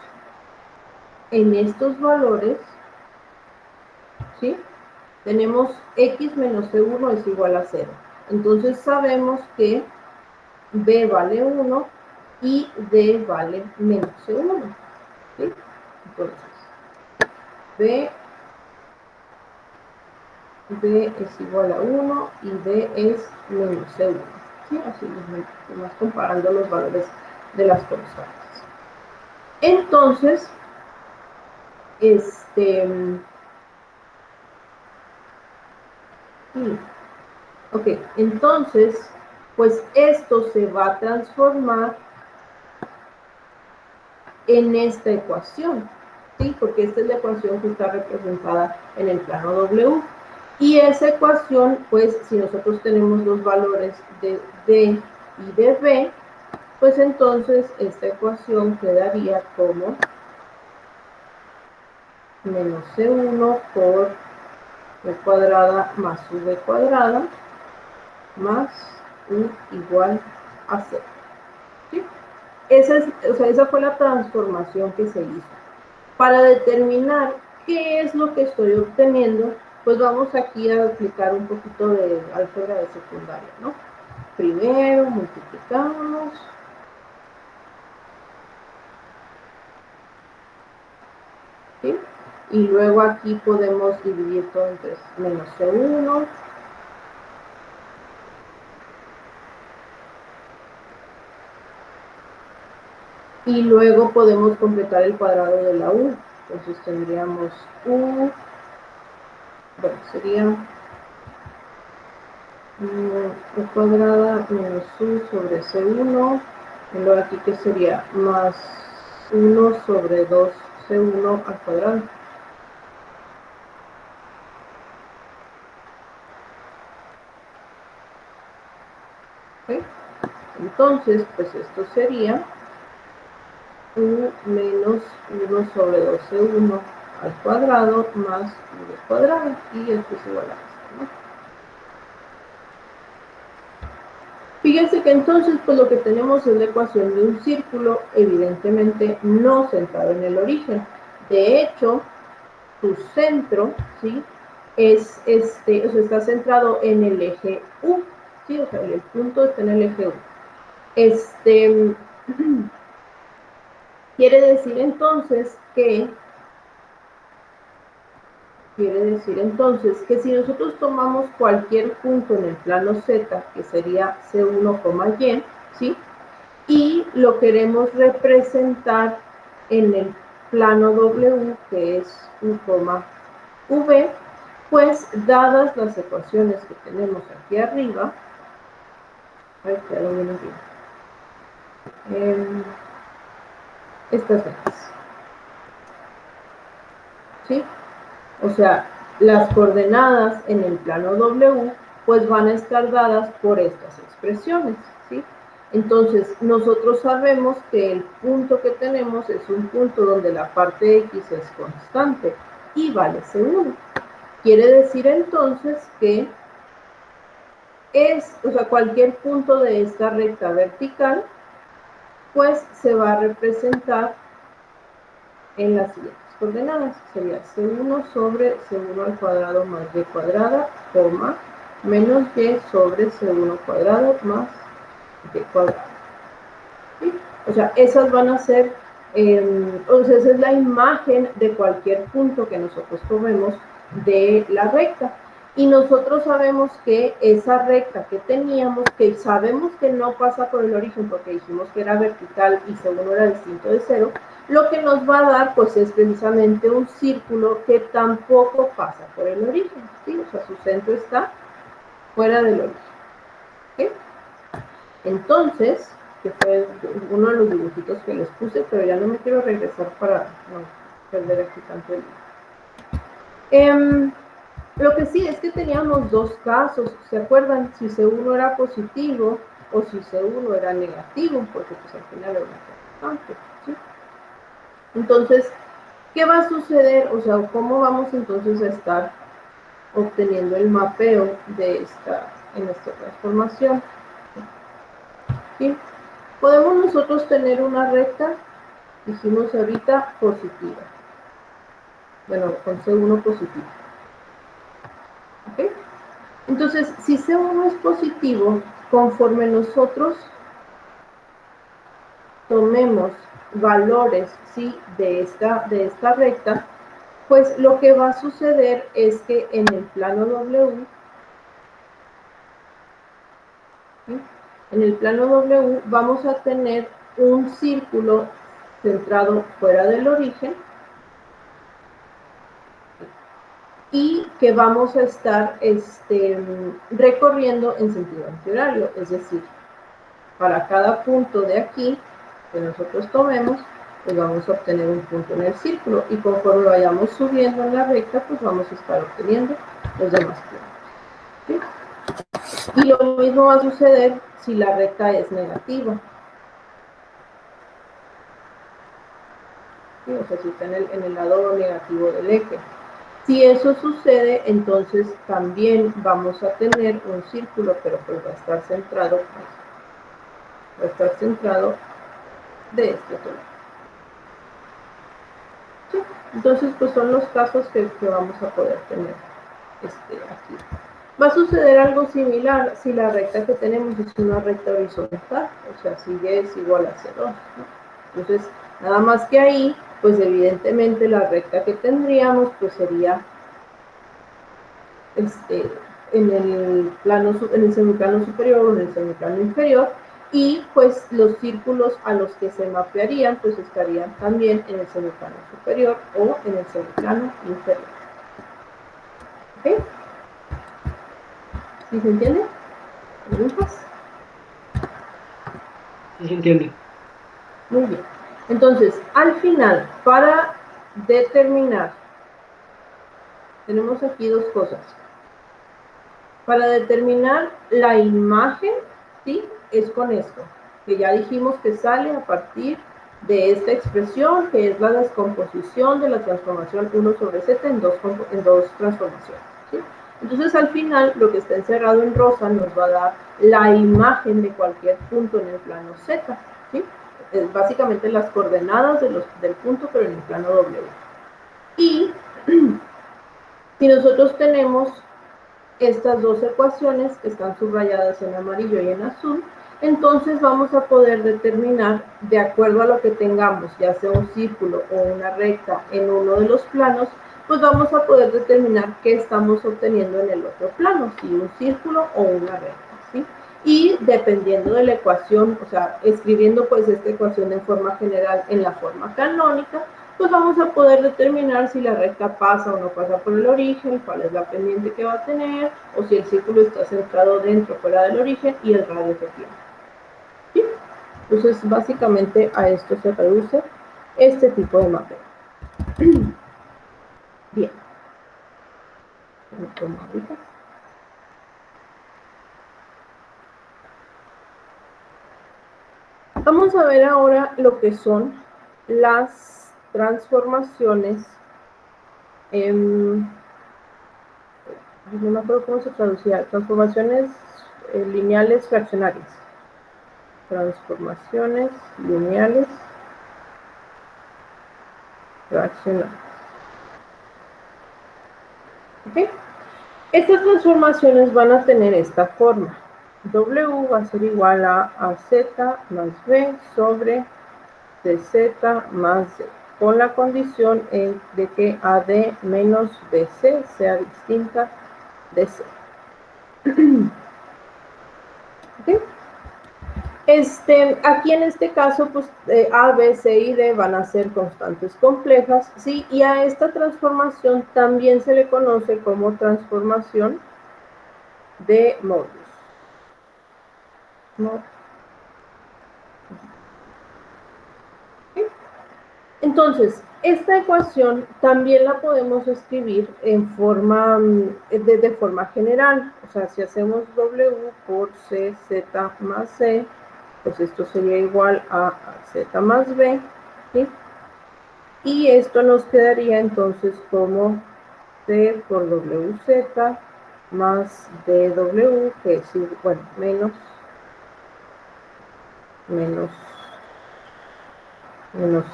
en estos valores, ¿sí? Tenemos x menos c1 es igual a 0. Entonces sabemos que b vale 1 y d vale menos c1. ¿Sí? Entonces, b es igual a 1 y d es menos c1. ¿Sí? Así vamos comparando los valores de las constantes. Entonces, ok, entonces, pues esto se va a transformar en esta ecuación, ¿sí? Porque esta es la ecuación que está representada en el plano W. Y esa ecuación, pues, si nosotros tenemos los valores de D y de B, pues entonces esta ecuación quedaría como menos C1 por B cuadrada más V cuadrada más U igual a 0. ¿Sí? Esa fue la transformación que se hizo. Para determinar qué es lo que estoy obteniendo, pues vamos aquí a aplicar un poquito de álgebra de secundaria, ¿no? Primero multiplicamos. ¿Sí? Y luego aquí podemos dividir todo entre menos C1. Y luego podemos completar el cuadrado de la U. Entonces tendríamos U, bueno, sería U cuadrada menos U sobre C1. Y luego aquí que sería más 1 sobre 2C1 al cuadrado. ¿Okay? Entonces, pues esto sería U menos 1 sobre 2C1 al cuadrado más U al cuadrado. Y esto es igual a esto, ¿no? Fíjense que entonces, pues lo que tenemos es la ecuación de un círculo, evidentemente no centrado en el origen. De hecho, su centro, ¿sí? Es o sea, está centrado en el eje U, ¿sí? O sea, el punto está en el eje U. Quiere decir entonces que Quiere decir entonces que si nosotros tomamos cualquier punto en el plano Z, que sería C1, Y, ¿sí? Y lo queremos representar en el plano W, que es U, V, pues dadas las ecuaciones que tenemos aquí arriba, a ver, ya lo viene bien, estas veces, ¿sí? O sea, las coordenadas en el plano W pues van a estar dadas por estas expresiones, ¿sí? Entonces, nosotros sabemos que el punto que tenemos es un punto donde la parte X es constante y vale C1. Quiere decir entonces que o sea, cualquier punto de esta recta vertical pues se va a representar en las siguientes coordenadas. Sería C1 sobre C1 al cuadrado más Y cuadrada, coma, menos Y sobre C1 cuadrado más Y cuadrado. ¿Sí? O sea, esas van a ser, o sea, esa es la imagen de cualquier punto que nosotros tomemos de la recta. Y nosotros sabemos que esa recta que teníamos, que sabemos que no pasa por el origen porque dijimos que era vertical y C1 era distinto de 0, lo que nos va a dar pues es precisamente un círculo que tampoco pasa por el origen, ¿sí? O sea, su centro está fuera del origen, ¿sí? Entonces, que fue uno de los dibujitos que les puse, pero ya no me quiero regresar para no perder aquí tanto el lo que sí es que teníamos dos casos, ¿se acuerdan? Si C1 era positivo o si C1 era negativo, porque pues al final era una constante, ¿sí? Entonces, ¿qué va a suceder? O sea, ¿cómo vamos entonces a estar obteniendo el mapeo de en esta transformación? ¿Sí? Podemos nosotros tener una recta, dijimos ahorita, positiva. Bueno, con C1 positivo. ¿Ok? Entonces, si C1 es positivo, conforme nosotros tomemos valores, ¿sí? de esta recta, pues lo que va a suceder es que en el plano W, ¿sí? En el plano W vamos a tener un círculo centrado fuera del origen y que vamos a estar recorriendo en sentido antihorario, es decir, para cada punto de aquí que nosotros tomemos, pues vamos a obtener un punto en el círculo y conforme vayamos subiendo en la recta, pues vamos a estar obteniendo los demás puntos, ¿sí? Y lo mismo va a suceder si la recta es negativa. ¿Sí? O sea, si está en el lado negativo del eje. Si eso sucede, entonces también vamos a tener un círculo, pero pues va a estar centrado de este otro lado. ¿Sí? Entonces, pues son los casos que vamos a poder tener aquí. Va a suceder algo similar si la recta que tenemos es una recta horizontal, o sea, si Y es igual a 0, ¿no? Entonces, nada más que ahí, pues evidentemente la recta que tendríamos, pues sería en el semiplano superior o en el semiplano inferior, y pues los círculos a los que se mapearían pues estarían también en el semiplano superior o en el semiplano inferior. ¿Ok? ¿Sí se entiende? ¿Preguntas? Sí se entiende. Muy bien. Entonces, al final, para determinar, tenemos aquí dos cosas. Para determinar la imagen, ¿sí? Es con esto, que ya dijimos que sale a partir de esta expresión, que es la descomposición de la transformación 1 sobre z en dos transformaciones, ¿sí? Entonces, al final, lo que está encerrado en rosa nos va a dar la imagen de cualquier punto en el plano z, ¿sí? Es básicamente las coordenadas del punto, pero en el plano W. Y si nosotros tenemos estas dos ecuaciones que están subrayadas en amarillo y en azul, entonces vamos a poder determinar, de acuerdo a lo que tengamos, ya sea un círculo o una recta en uno de los planos, pues vamos a poder determinar qué estamos obteniendo en el otro plano, si un círculo o una recta, ¿sí? Y dependiendo de la ecuación, o sea, escribiendo pues esta ecuación en forma general en la forma canónica, pues vamos a poder determinar si la recta pasa o no pasa por el origen, cuál es la pendiente que va a tener, o si el círculo está centrado dentro o fuera del origen y el radio que tiene. ¿Sí? Entonces, básicamente a esto se reduce este tipo de mapeo. Bien. Vamos a ver ahora lo que son las transformaciones, no me acuerdo cómo se traducía, transformaciones lineales fraccionarias. Transformaciones lineales fraccionarias. ¿Okay? Estas transformaciones van a tener esta forma. W va a ser igual a Z más B sobre dz más D, con la condición de que AD menos BC sea distinta de C. ¿Okay? Aquí en este caso, pues A, B, C y D van a ser constantes complejas, ¿sí? Y a esta transformación también se le conoce como transformación de Möbius. ¿No? Entonces, esta ecuación también la podemos escribir en forma, de forma general. O sea, si hacemos W por CZ más C, pues esto sería igual a Z más B, ¿sí? Y esto nos quedaría entonces como C por WZ más DW, que es, bueno, menos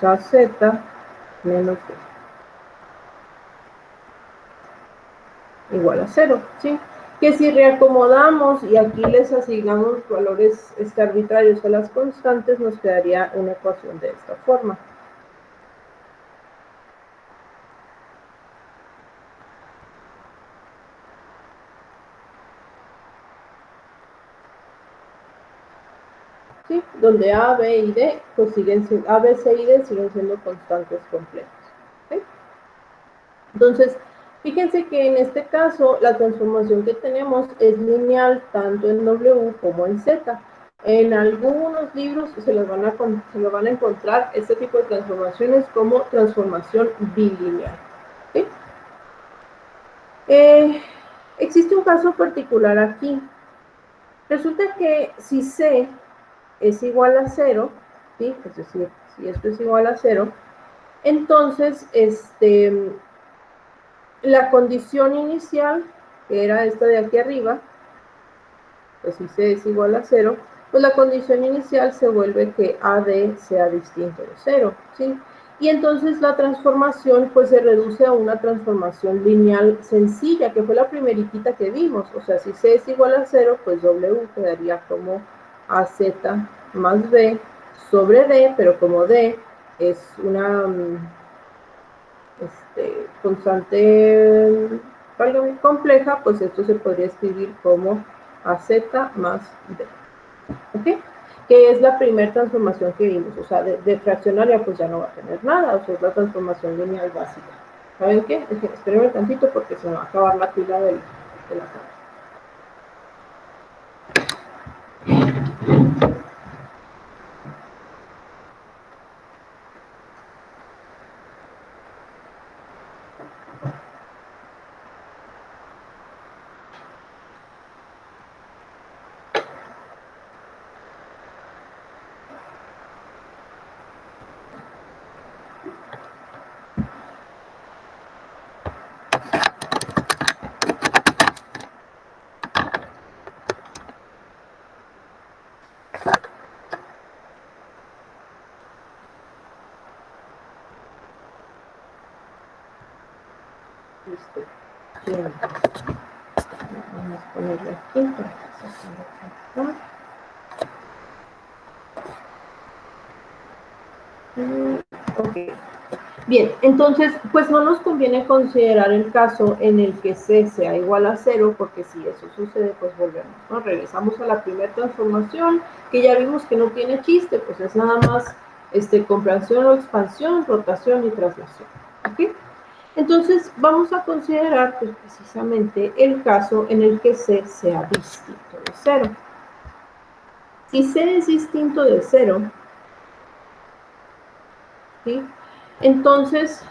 AZ menos B, igual a 0, ¿sí? Que si reacomodamos y aquí les asignamos valores arbitrarios a las constantes, nos quedaría una ecuación de esta forma. ¿Sí? Donde A, B y D, pues siguen siendo, A, B, C y D siguen siendo constantes complejas. ¿Sí? Entonces, fíjense que en este caso la transformación que tenemos es lineal tanto en W como en Z. En algunos libros se lo van a encontrar este tipo de transformaciones como transformación bilineal. ¿Sí? Existe un caso particular aquí. Resulta que si C es igual a 0, ¿sí? Es decir, si esto es igual a 0, entonces la condición inicial, que era esta de aquí arriba, pues si C es igual a 0, pues la condición inicial se vuelve que AD sea distinto de 0, ¿sí? Y entonces la transformación pues se reduce a una transformación lineal sencilla, que fue la primeritita que vimos. O sea, si C es igual a 0, pues W quedaría como AZ más B sobre D, pero como D es una constante compleja, pues esto se podría escribir como AZ más D. ¿Ok? Que es la primera transformación que vimos. O sea, de fraccionaria pues ya no va a tener nada. O sea, es la transformación lineal básica. ¿Saben qué? Espérenme tantito porque se me va a acabar la pila de la cámara. Listo. Bien. Vamos a ponerle aquí para que se pueda Ok. Bien, entonces, pues no nos conviene considerar el caso en el que C sea igual a 0, porque si eso sucede, pues volvemos, ¿no? Regresamos a la primera transformación, que ya vimos que no tiene chiste, pues es nada más comprensión o expansión, rotación y traslación, ¿ok? Entonces, vamos a considerar, pues, precisamente el caso en el que C sea distinto de 0. Si C es distinto de 0, ¿sí? Entonces,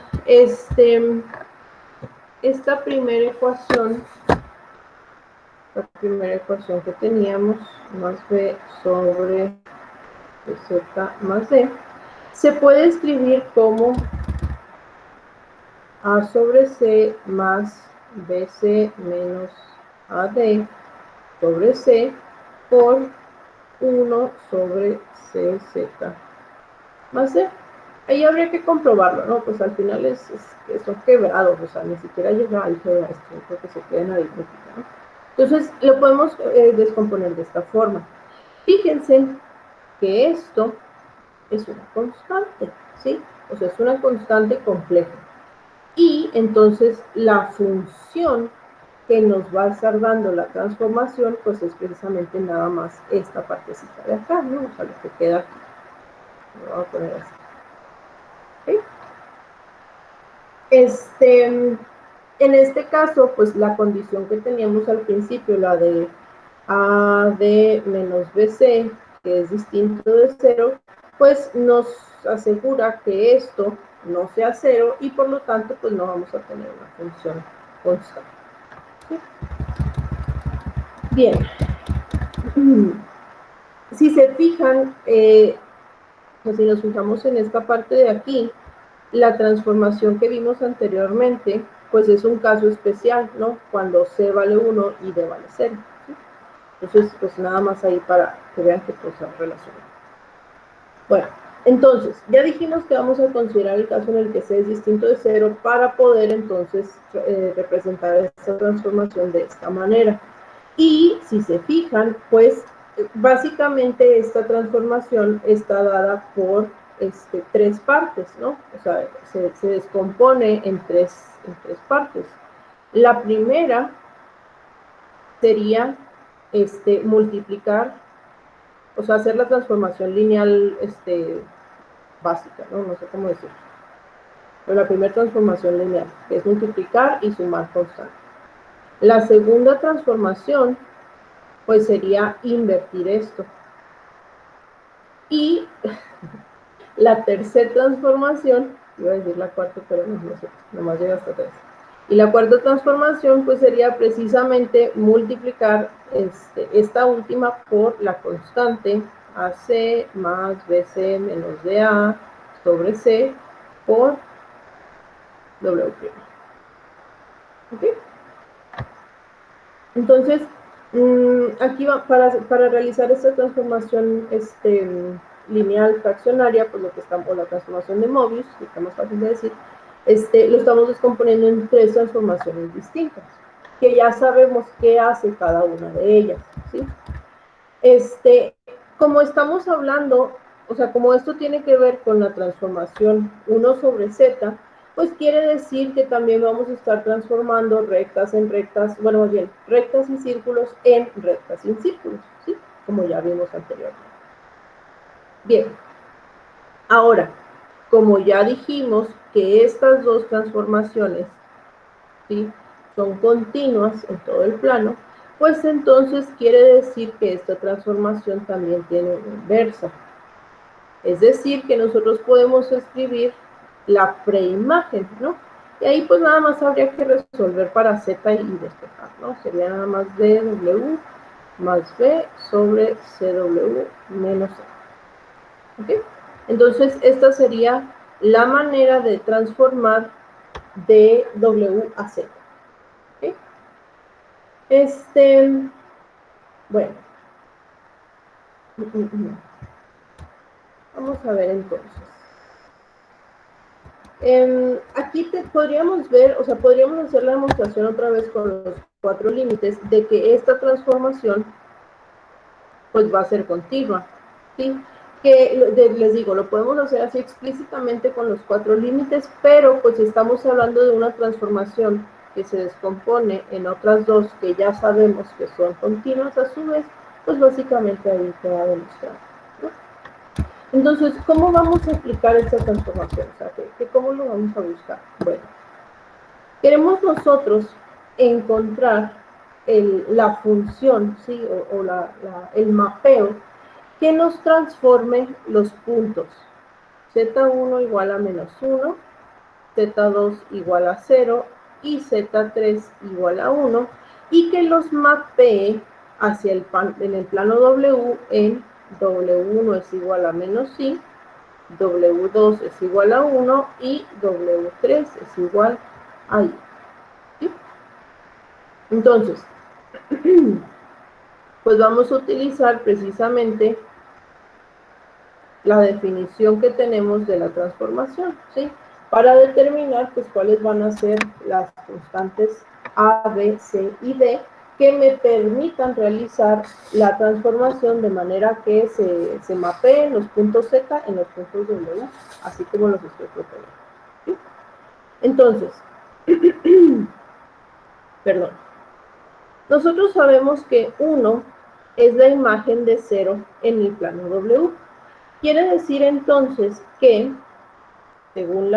esta primera ecuación, la primera ecuación que teníamos, más B sobre Z más D, se puede escribir como A sobre C más BC menos AD sobre C por 1 sobre CZ más D. Ahí habría que comprobarlo, ¿no? Pues al final son quebrados, o sea, ni siquiera llega al álgebra esto, porque se queda en aritmética, ¿no? Entonces, lo podemos descomponer de esta forma. Fíjense que esto es una constante, ¿sí? O sea, es una constante compleja. Y entonces la función que nos va a estar dando la transformación, pues es precisamente nada más esta partecita de acá, ¿no? O sea, lo que queda aquí. Lo voy a poner así. ¿Okay? En este caso, pues la condición que teníamos al principio, la de AD menos BC, que es distinto de 0, pues nos asegura que esto no sea 0 y por lo tanto, pues no vamos a tener una función constante. ¿Sí? Bien. Si se fijan, pues si nos fijamos en esta parte de aquí, la transformación que vimos anteriormente, pues es un caso especial, ¿no? Cuando C vale 1 y D vale 0. ¿Sí? Entonces, pues nada más ahí para que vean que pues se relacionan. Bueno, entonces, ya dijimos que vamos a considerar el caso en el que C es distinto de 0 para poder entonces representar esta transformación de esta manera. Y si se fijan, pues básicamente esta transformación está dada por tres partes, ¿no? O sea, se descompone en tres partes. La primera sería multiplicar, o sea, hacer la transformación lineal básica, ¿no? No sé cómo decirlo. Pero la primera transformación lineal, que es multiplicar y sumar constantes. La segunda transformación, pues sería invertir esto. Y la tercera transformación, iba a decir la cuarta, pero no sé, nomás llega hasta 3. Y la cuarta transformación, pues sería precisamente multiplicar esta última por la constante AC más BC menos DA sobre C por W'. ¿Ok? Entonces, aquí va, para realizar esta transformación lineal fraccionaria, pues lo que estamos, o la transformación de Mobius, que está más fácil de decir, lo estamos descomponiendo en tres transformaciones distintas, que ya sabemos qué hace cada una de ellas, ¿sí? Como estamos hablando, o sea, como esto tiene que ver con la transformación 1 sobre z, pues quiere decir que también vamos a estar transformando rectas en rectas, bueno, más bien, rectas y círculos en rectas sin círculos, ¿sí? Como ya vimos anteriormente. Bien, ahora, como ya dijimos que estas dos transformaciones, ¿sí?, son continuas en todo el plano, pues entonces quiere decir que esta transformación también tiene una inversa. Es decir, que nosotros podemos escribir la preimagen, ¿no? Y ahí pues nada más habría que resolver para Z y despejar, ¿no? Sería nada más DW más B sobre CW menos C. ¿Ok? Entonces, esta sería la manera de transformar de W a Z. ¿Ok? Bueno. Vamos a ver entonces. Aquí podríamos ver, o sea, podríamos hacer la demostración otra vez con los 4 límites de que esta transformación pues va a ser continua, ¿sí? que les digo, lo podemos hacer así explícitamente con los 4 límites, pero pues si estamos hablando de una transformación que se descompone en otras dos que ya sabemos que son continuas a su vez, pues básicamente ahí te va a demostrar, ¿no? Entonces, ¿cómo vamos a aplicar esta transformación? O sea, ¿cómo lo vamos a buscar? Bueno, queremos nosotros encontrar la función, ¿sí? o el mapeo que nos transforme los puntos. Z1 igual a -1, Z2 igual a 0 y Z3 igual a 1, y que los mapee hacia en el plano W en W1 es igual a -I, W2 es igual a 1 y W3 es igual a I. ¿Sí? Entonces, pues vamos a utilizar precisamente la definición que tenemos de la transformación, ¿sí? Para determinar, pues, cuáles van a ser las constantes A, B, C y D que me permitan realizar la transformación de manera que se mapeen los puntos Z en los puntos W, así como los estoy proponiendo, ¿sí? Entonces, perdón, nosotros sabemos que 1 es la imagen de 0 en el plano W. Quiere decir entonces que según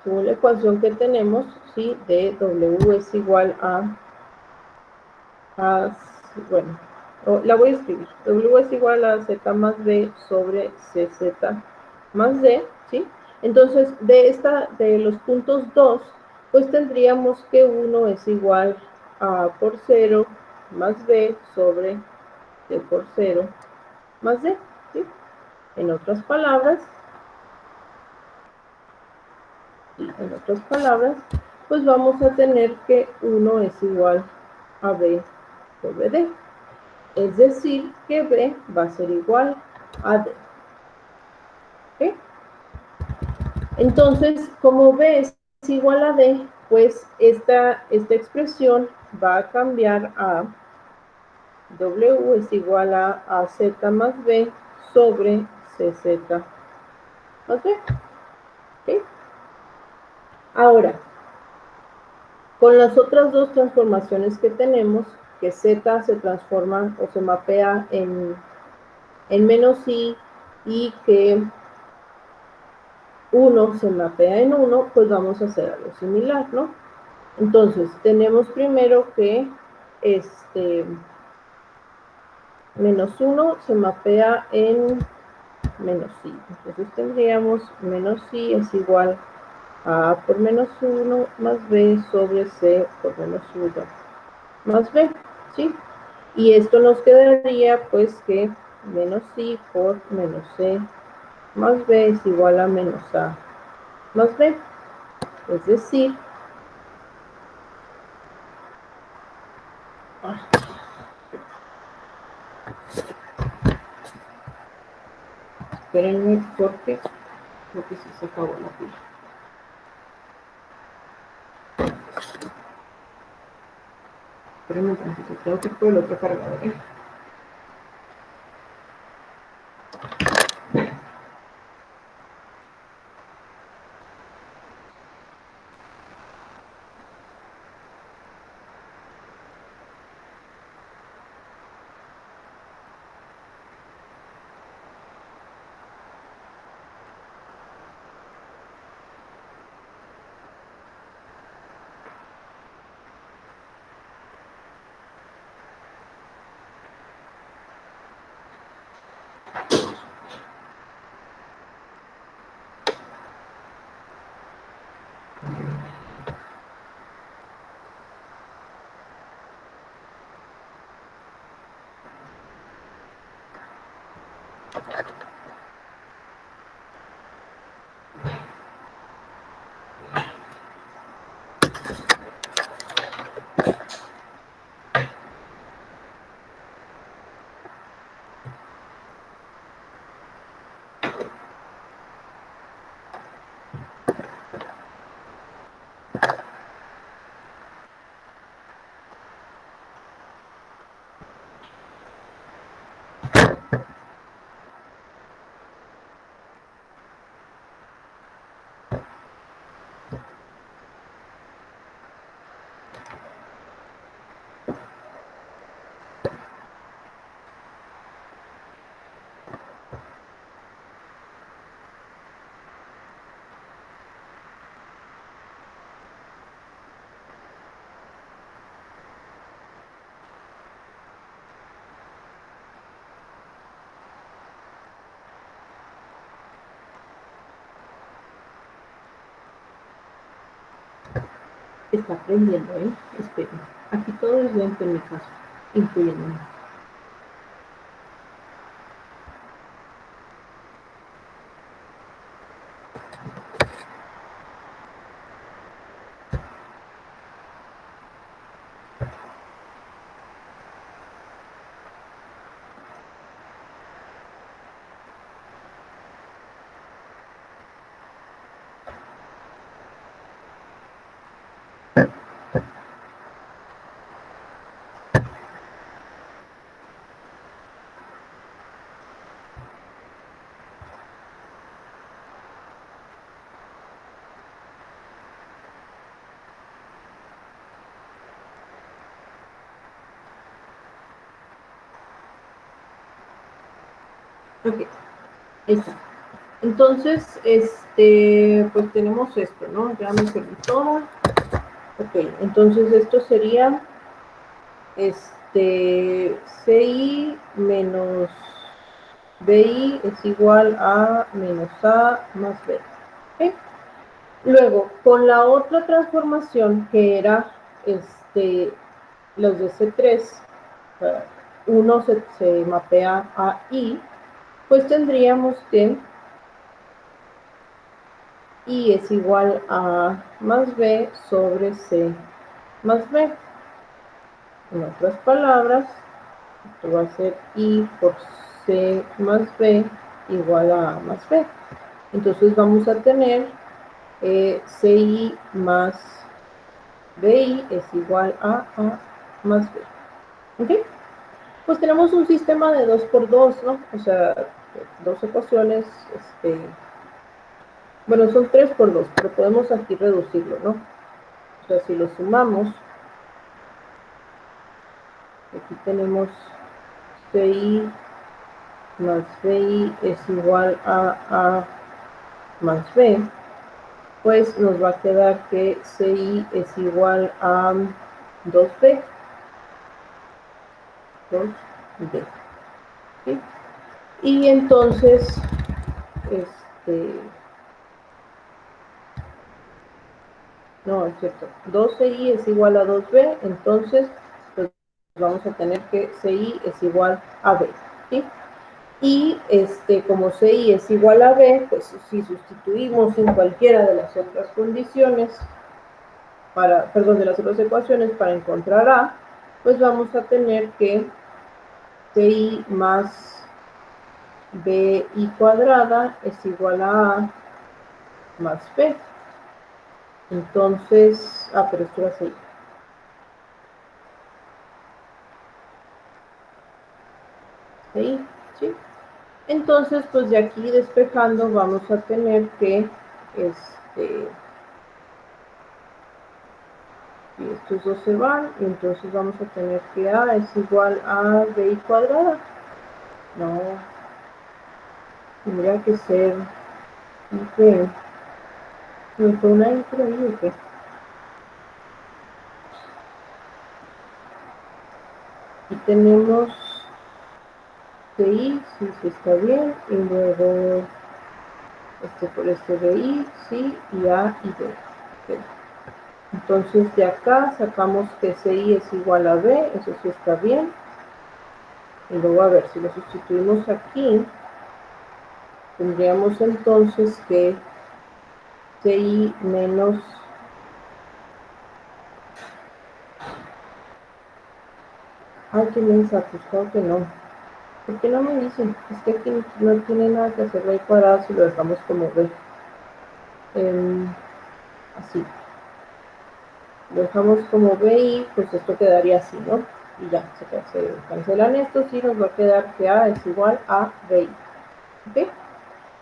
según la ecuación que tenemos, ¿sí? De W es igual bueno, la voy a escribir. W es igual a Z más B sobre CZ más D, ¿sí? Entonces, de los puntos 2, pues tendríamos que 1 es igual a A por 0 más B sobre C por 0 más D, ¿sí? En otras palabras, pues vamos a tener que 1 es igual a B sobre D. Es decir, que B va a ser igual a D. ¿Okay? Entonces, como B es igual a D, pues esta expresión va a cambiar a W es igual a AZ más B sobre CZ más B. ¿Okay? Ahora, con las otras dos transformaciones que tenemos, que Z se transforma o se mapea en -I y que 1 se mapea en 1, pues vamos a hacer algo similar, ¿no? Entonces, tenemos primero que -1 se mapea en -I. Entonces tendríamos -I es igual a por -1 más B sobre C por -1 más B, ¿sí? Y esto nos quedaría pues que -I por -C más B es igual a -A más B. Es decir, espérenme porque creo que se acabó la pila. Espérenme un tantito, tengo que ir por el otro cargador, ¿eh? está aprendiendo, ¿eh? Esperen. Aquí todo es lento en mi caso, incluyéndome. Ok, ahí está. Entonces, pues tenemos esto, ¿no? Ya me perdí todo. Ok, entonces esto sería, CI menos BI es igual a menos A más B. ¿Okay? Luego, con la otra transformación que era, los de C3, uno se mapea a I, pues tendríamos que I es igual a más B sobre C más B. En otras palabras, esto va a ser I por C más B igual a A más B. Entonces vamos a tener CI más BI es igual a A más B. ¿Ok? Pues tenemos un sistema de 2 por 2, ¿no? O sea, dos ecuaciones, bueno, son 3 por 2, pero podemos aquí reducirlo, ¿no? O sea, si lo sumamos, aquí tenemos CI más BI es igual a A más B, pues nos va a quedar que CI es igual a 2B, 2B. ¿Sí? Y entonces, no, es cierto, 2CI es igual a 2B, entonces, pues vamos a tener que CI es igual a B, ¿sí? Y como CI es igual a B, pues si sustituimos en cualquiera de las otras condiciones, de las otras ecuaciones para encontrar A, pues vamos a tener que CI más BI cuadrada es igual a A más B. Entonces, pero esto va a ser ahí, ¿sí? Entonces, pues de aquí despejando vamos a tener que, y estos dos se van, y entonces vamos a tener que A es igual a BI cuadrada. No, tendría que ser, ¿qué? ¿Me fue una increíble? ¿Qué? Y tenemos CI, sí, sí está bien, y luego por BI, sí, y A y B. Okay. Entonces de acá sacamos que CI es igual a B, eso sí está bien. Y luego a ver, si lo sustituimos aquí, tendríamos entonces que CI menos, ay, qué mensaje, pues claro que no. ¿Por qué no me dicen? Es que aquí no tiene nada que hacer BI cuadrado si lo dejamos como B. Así. Lo dejamos como BI, pues esto quedaría así, ¿no? Y ya, se cancelan estos y nos va a quedar que A es igual a BI. ¿Ok?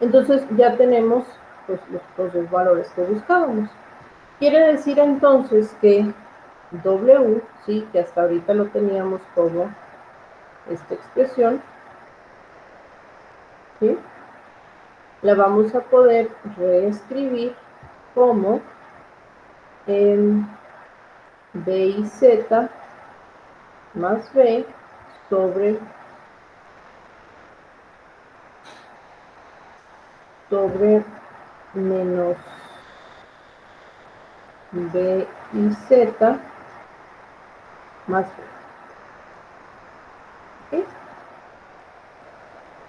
Entonces ya tenemos pues, los dos valores que buscábamos. Quiere decir entonces que W, ¿sí? Que hasta ahorita lo teníamos como esta expresión, ¿sí? La vamos a poder reescribir como B y Z más B sobre menos B y Z más B. ¿Okay?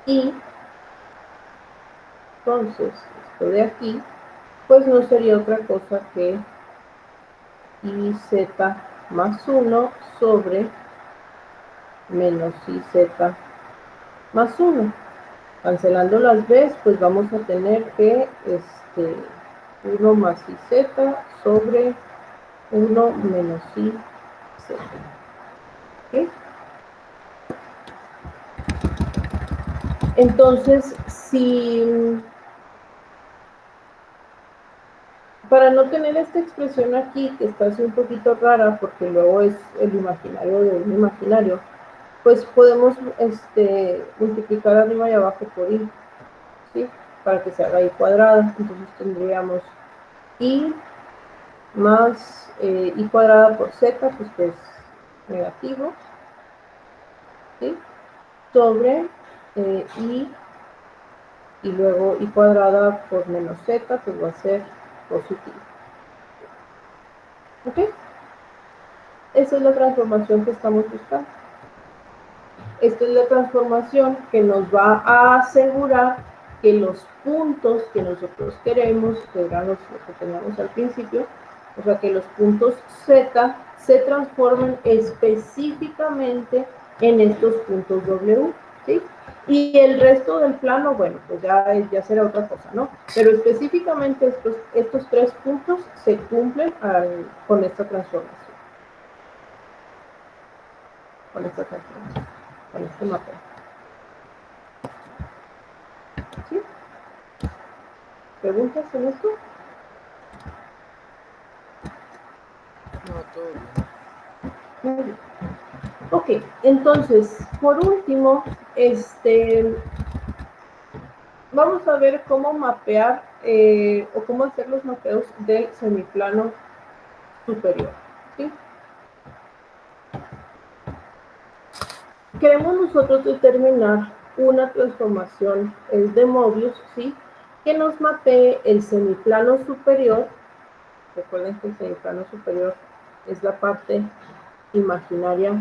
Y entonces, esto de aquí, pues no sería otra cosa que IZ más 1 sobre menos IZ más 1. Cancelando las B's, pues vamos a tener que 1 más IZ sobre 1 menos IZ. ¿Okay? Entonces, si para no tener esta expresión aquí, que está así un poquito rara, porque luego es el imaginario de un imaginario, pues podemos multiplicar arriba y abajo por I, ¿sí? Para que se haga I cuadrada. Entonces tendríamos I más I cuadrada por Z, pues que es negativo, ¿sí? Sobre I, y luego I cuadrada por menos Z, pues va a ser positivo. ¿Ok? Esa es la transformación que estamos buscando. Esta es la transformación que nos va a asegurar que los puntos que nosotros queremos, que eran los que teníamos al principio, o sea, que los puntos Z se transformen específicamente en estos puntos W, ¿sí? Y el resto del plano, bueno, pues ya será otra cosa, ¿no? Pero específicamente estos 3 puntos se cumplen con esta transformación. Con este mapa. ¿Sí? ¿Preguntas en esto? No, todo bien. Muy bien. Ok, entonces, por último, vamos a ver cómo mapear o cómo hacer los mapeos del semiplano superior. ¿Sí? Queremos nosotros determinar una transformación de Möbius, ¿sí? Que nos mapee el semiplano superior. Recuerden que el semiplano superior es la parte imaginaria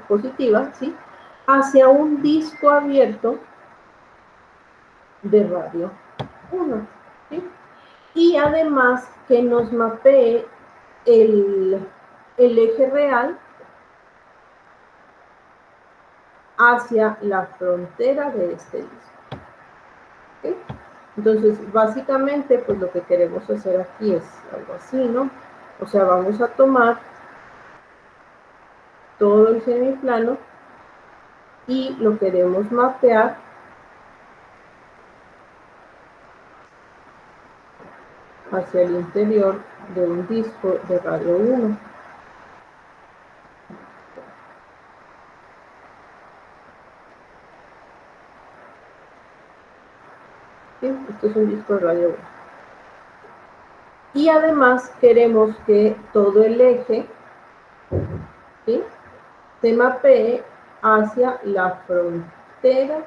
positiva, ¿sí? Hacia un disco abierto de radio 1, ¿sí? Y además que nos mapee el eje real hacia la frontera de este disco. ¿Okay? Entonces, básicamente, pues lo que queremos hacer aquí es algo así, ¿no? O sea, vamos a tomar todo el semiplano y lo queremos mapear hacia el interior de un disco de radio 1. ¿Sí? Esto es un disco de radio 1. Y además queremos que todo el eje, ¿sí?, se mapee hacia la frontera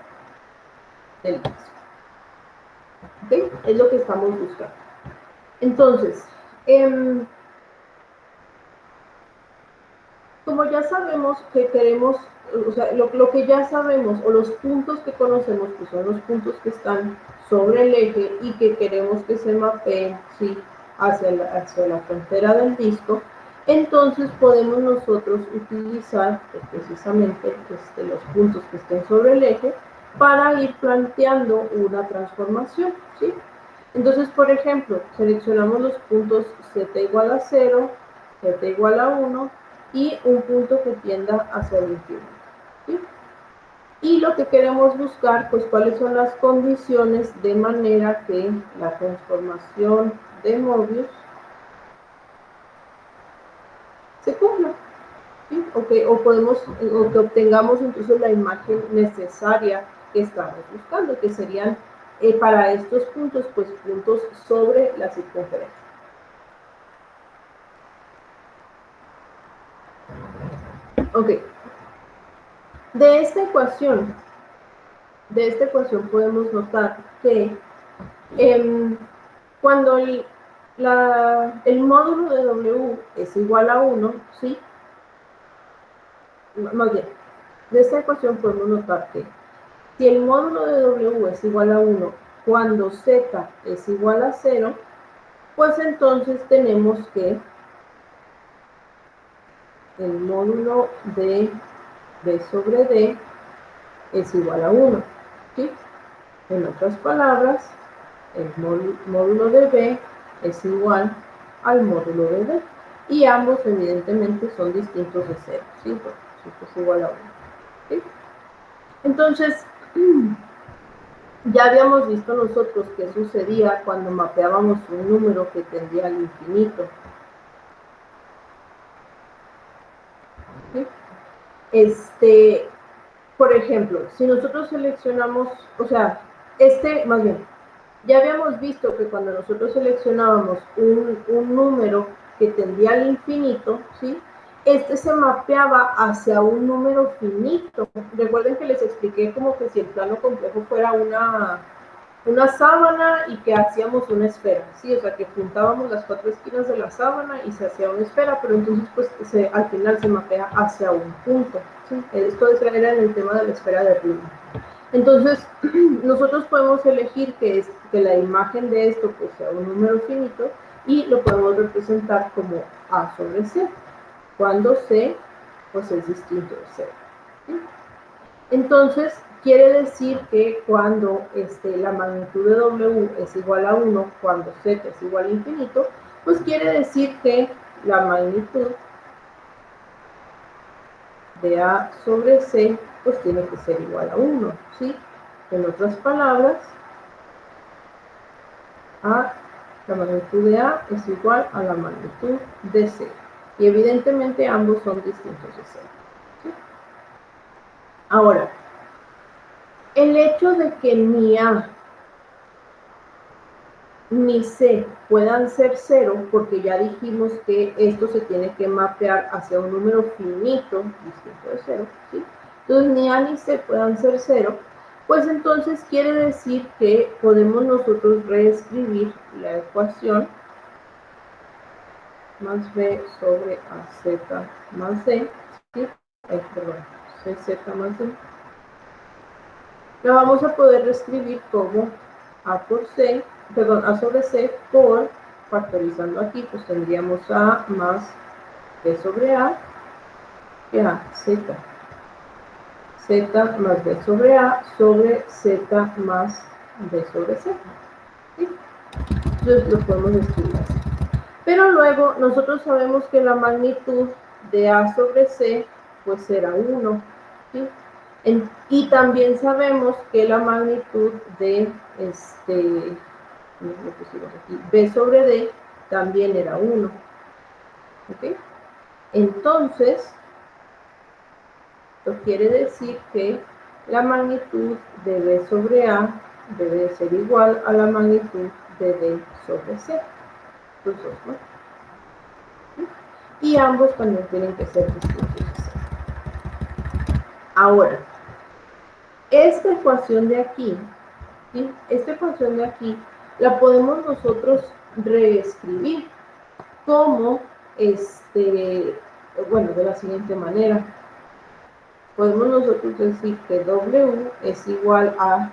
del disco. ¿Ok? Es lo que estamos buscando. Entonces, como ya sabemos que queremos, o sea, lo que ya sabemos, o los puntos que conocemos, que son los puntos que están sobre el eje y que queremos que se mapeen, ¿sí?, hacia la frontera del disco, entonces podemos nosotros utilizar pues, precisamente los puntos que estén sobre el eje para ir planteando una transformación, ¿sí? Entonces, por ejemplo, seleccionamos los puntos z igual a 0, z igual a 1 y un punto que tienda hacia el infinito, ¿sí? Y lo que queremos buscar, pues, cuáles son las condiciones de manera que la transformación de Möbius se cumpla, ¿sí? O que obtengamos entonces la imagen necesaria que estamos buscando, que serían para estos puntos, pues puntos sobre la circunferencia. Ok. De esta ecuación podemos notar que cuando el módulo de W es igual a 1, ¿sí? Más bien, de esta ecuación podemos notar que si el módulo de W es igual a 1 cuando Z es igual a 0, pues entonces tenemos que el módulo de B sobre D es igual a 1, ¿sí? En otras palabras, el módulo de B es igual al módulo de D. Y ambos, evidentemente, son distintos de 0, ¿sí? Porque esto es igual a 1, ¿sí? Entonces, ya habíamos visto nosotros qué sucedía cuando mapeábamos un número que tendía al infinito, ¿sí? Por ejemplo, si nosotros seleccionamos, o sea, más bien, ya habíamos visto que cuando nosotros seleccionábamos un número que tendía al infinito, ¿sí? Se mapeaba hacia un número finito. Recuerden que les expliqué como que si el plano complejo fuera una sábana y que hacíamos una esfera, ¿sí? O sea, que juntábamos las 4 esquinas de la sábana y se hacía una esfera, pero entonces pues al final se mapea hacia un punto, ¿sí? Esto era en el tema de la esfera de Riemann. Entonces, nosotros podemos elegir que la imagen de esto pues sea un número finito y lo podemos representar como A sobre C, cuando C pues es distinto de 0, ¿sí? Entonces, quiere decir que cuando la magnitud de W es igual a 1, cuando Z es igual a infinito, pues quiere decir que la magnitud de A sobre C pues tiene que ser igual a 1, ¿sí? En otras palabras, la magnitud de A es igual a la magnitud de C. Y evidentemente ambos son distintos de 0, ¿sí? Ahora, el hecho de que ni A ni C puedan ser 0, porque ya dijimos que esto se tiene que mapear hacia un número finito, distinto de 0, ¿sí? Entonces, ni A ni C puedan ser 0, pues entonces quiere decir que podemos nosotros reescribir la ecuación más B sobre AZ más D, ¿sí? Perdón, CZ más D. La vamos a poder reescribir como A por C, perdón, A sobre C por, factorizando aquí, pues tendríamos A más B sobre A y A Z. Z más B sobre A sobre Z más B sobre C, ¿sí? Entonces lo podemos escribir así. Pero luego nosotros sabemos que la magnitud de A sobre C pues será 1, ¿sí? Y también sabemos que la magnitud de B sobre D también era 1, ¿ok? Entonces, esto quiere decir que la magnitud de B sobre A debe ser igual a la magnitud de D sobre C, los dos, ¿no? Y ambos también tienen que ser distintos de 0. Ahora, esta ecuación de aquí, ¿sí? Esta ecuación de aquí la podemos nosotros reescribir como, bueno, de la siguiente manera. Podemos nosotros decir que W es igual a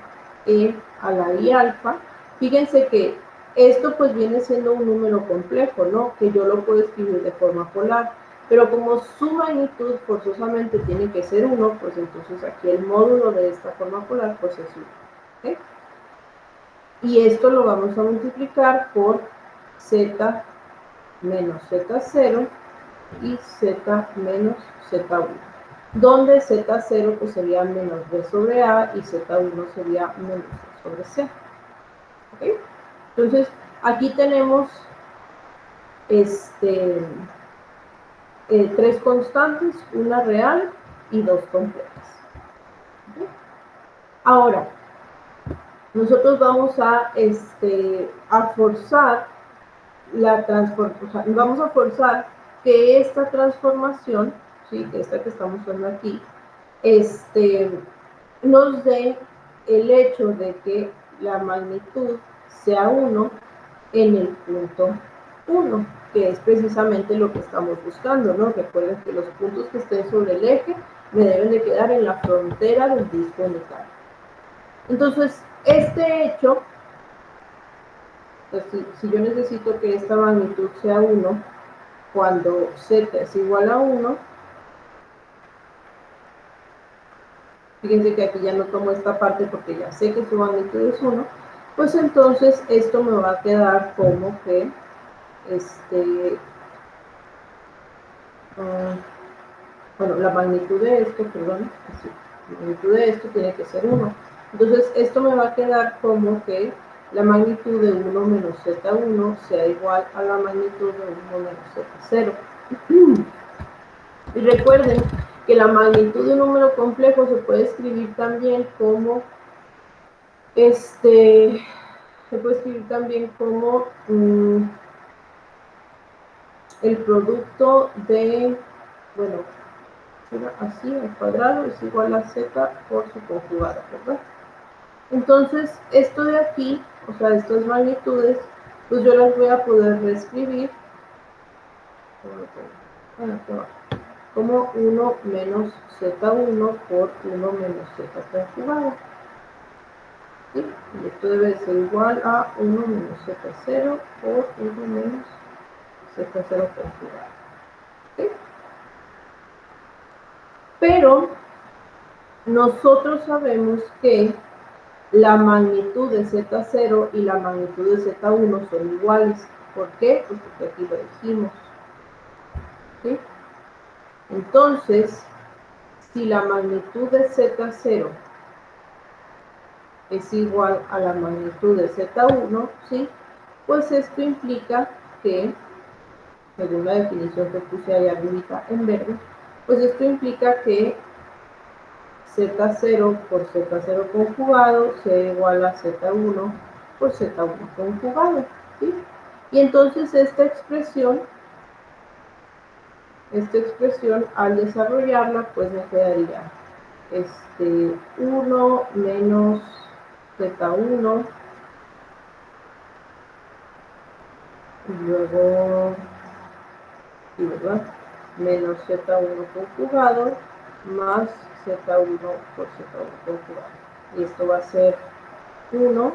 E a la I alfa. Fíjense que esto pues viene siendo un número complejo, ¿no? Que yo lo puedo escribir de forma polar. Pero como su magnitud forzosamente tiene que ser 1, pues entonces aquí el módulo de esta forma polar pues es 1. ¿Okay? Y esto lo vamos a multiplicar por Z menos Z0 y Z menos Z1. Donde Z0 pues sería menos B sobre A y Z1 sería menos B sobre C. ¿Okay? Entonces, aquí tenemos tres constantes, una real y dos complejas. ¿Okay? Ahora, nosotros vamos a forzar la transformación, o sea, vamos a forzar que esta transformación, ¿sí? Esta que estamos viendo aquí, nos dé el hecho de que la magnitud sea 1 en el punto 1, que es precisamente lo que estamos buscando, ¿no? Recuerden que los puntos que estén sobre el eje me deben de quedar en la frontera del disco unitario. Entonces, este hecho, pues, si yo necesito que esta magnitud sea 1, cuando z es igual a 1, fíjense que aquí ya no tomo esta parte porque ya sé que su magnitud es 1, pues entonces esto me va a quedar como que bueno, la magnitud de esto, perdón, así, la magnitud de esto tiene que ser 1. Entonces, esto me va a quedar como que la magnitud de 1 menos z1 sea igual a la magnitud de 1 menos z0. Y recuerden que la magnitud de un número complejo se puede escribir también como se puede escribir también como el producto de, bueno, así al cuadrado es igual a z por su conjugada, ¿verdad? Entonces, esto de aquí, o sea, estas magnitudes, pues yo las voy a poder reescribir como 1 menos z1 por 1 menos z conjugada. ¿Sí? Y esto debe ser igual a 1 menos z0 por 1 menos z0 conjugada. ¿Sí? Pero nosotros sabemos que la magnitud de z0 y la magnitud de z1 son iguales. ¿Por qué? Pues porque aquí lo dijimos. ¿Sí? Entonces, si la magnitud de z0 es igual a la magnitud de z1, ¿sí? Pues esto implica que, según la definición que puse ahí arriba en verde, pues esto implica que z0 por z0 conjugado sea igual a z1 por z1 conjugado, ¿sí? Y entonces esta expresión al desarrollarla, pues me quedaría 1 menos z1 y luego, sí, ¿verdad? Menos z1 conjugado más z1 por z1 conjugado. Y esto va a ser 1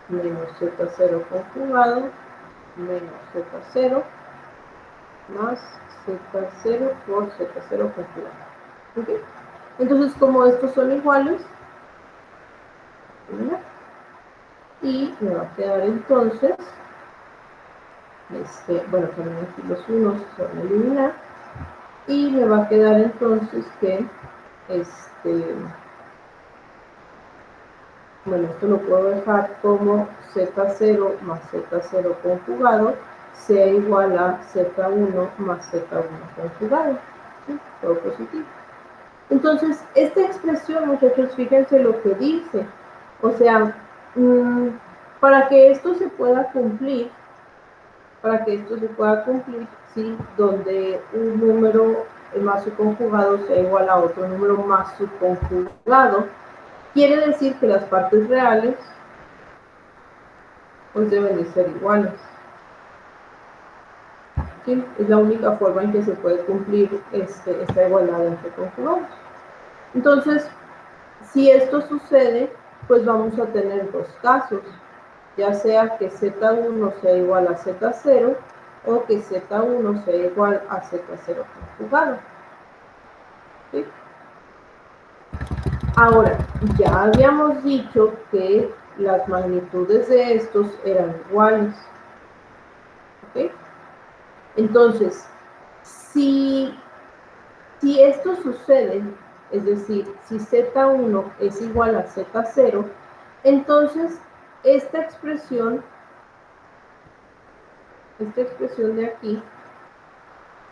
menos z0 conjugado menos z0 más z0 por z0 conjugado. ¿Okay? Entonces, como estos son iguales, ¿verdad? Y me va a quedar entonces, bueno, también aquí los unos se van a eliminar, y me va a quedar entonces que, bueno, esto lo puedo dejar como z0 más z0 conjugado sea igual a z1 más z1 conjugado, ¿sí? Todo positivo. Entonces, esta expresión, muchachos, fíjense lo que dice. O sea, para que esto se pueda cumplir, ¿sí? Donde un número más su conjugado sea igual a otro número más su conjugado, quiere decir que las partes reales pues deben de ser iguales. ¿Sí? Es la única forma en que se puede cumplir esta igualdad entre conjugados. Entonces, si esto sucede, pues vamos a tener dos casos, ya sea que z1 sea igual a z0 o que z1 sea igual a z0 conjugado. ¿Sí? Ahora, ya habíamos dicho que las magnitudes de estos eran iguales. ¿Ok? Entonces, si esto sucede, es decir, si z1 es igual a z0, entonces esta expresión de aquí,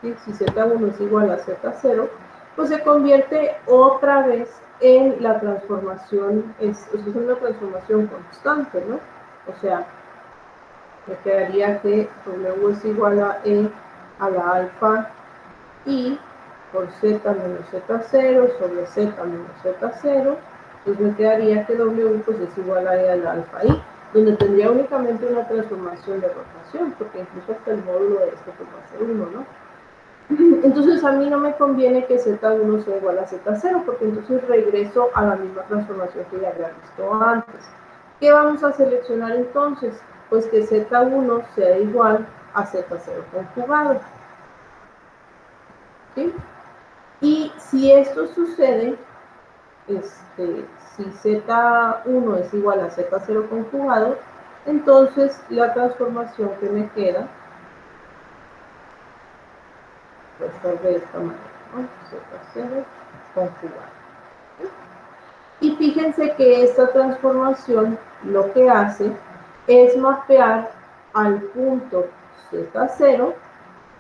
¿sí? Si z1 es igual a z0, pues se convierte otra vez en la transformación, es una transformación constante, ¿no? O sea, me quedaría que w es igual a e a la alfa i por z menos z0 sobre z menos z0, entonces me quedaría que w pues es igual a e a la alfa i. donde tendría únicamente una transformación de rotación, porque incluso hasta el módulo de esto pues va a ser 1, ¿no? Entonces a mí no me conviene que Z1 sea igual a Z0, porque entonces regreso a la misma transformación que ya había visto antes. ¿Qué vamos a seleccionar entonces? Pues que Z1 sea igual a Z0 conjugado. ¿Sí? Y si esto sucede, si Z1 es igual a Z0 conjugado, entonces la transformación que me queda puede estar de esta manera, ¿no? Z0 conjugado. Y fíjense que esta transformación lo que hace es mapear al punto Z0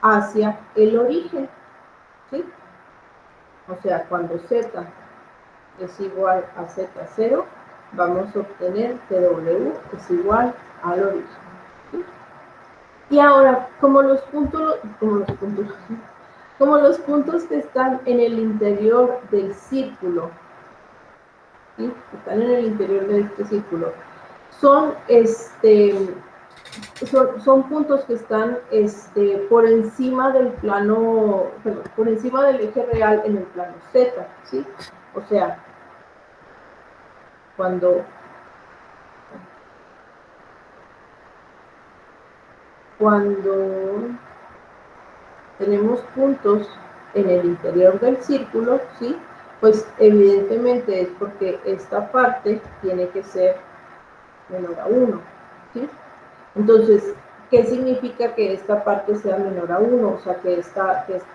hacia el origen, ¿sí? O sea, cuando Z es igual a Z0, vamos a obtener que W es igual al origen, ¿sí? Y ahora, como los puntos que están en el interior del círculo, ¿sí? Están en el interior de este círculo, son, son puntos que están por encima del plano, perdón, por encima del eje real en el plano Z, ¿sí? O sea, cuando tenemos puntos en el interior del círculo, ¿sí? Pues evidentemente es porque esta parte tiene que ser menor a 1, ¿sí? Entonces, ¿qué significa que esta parte sea menor a 1? O sea, que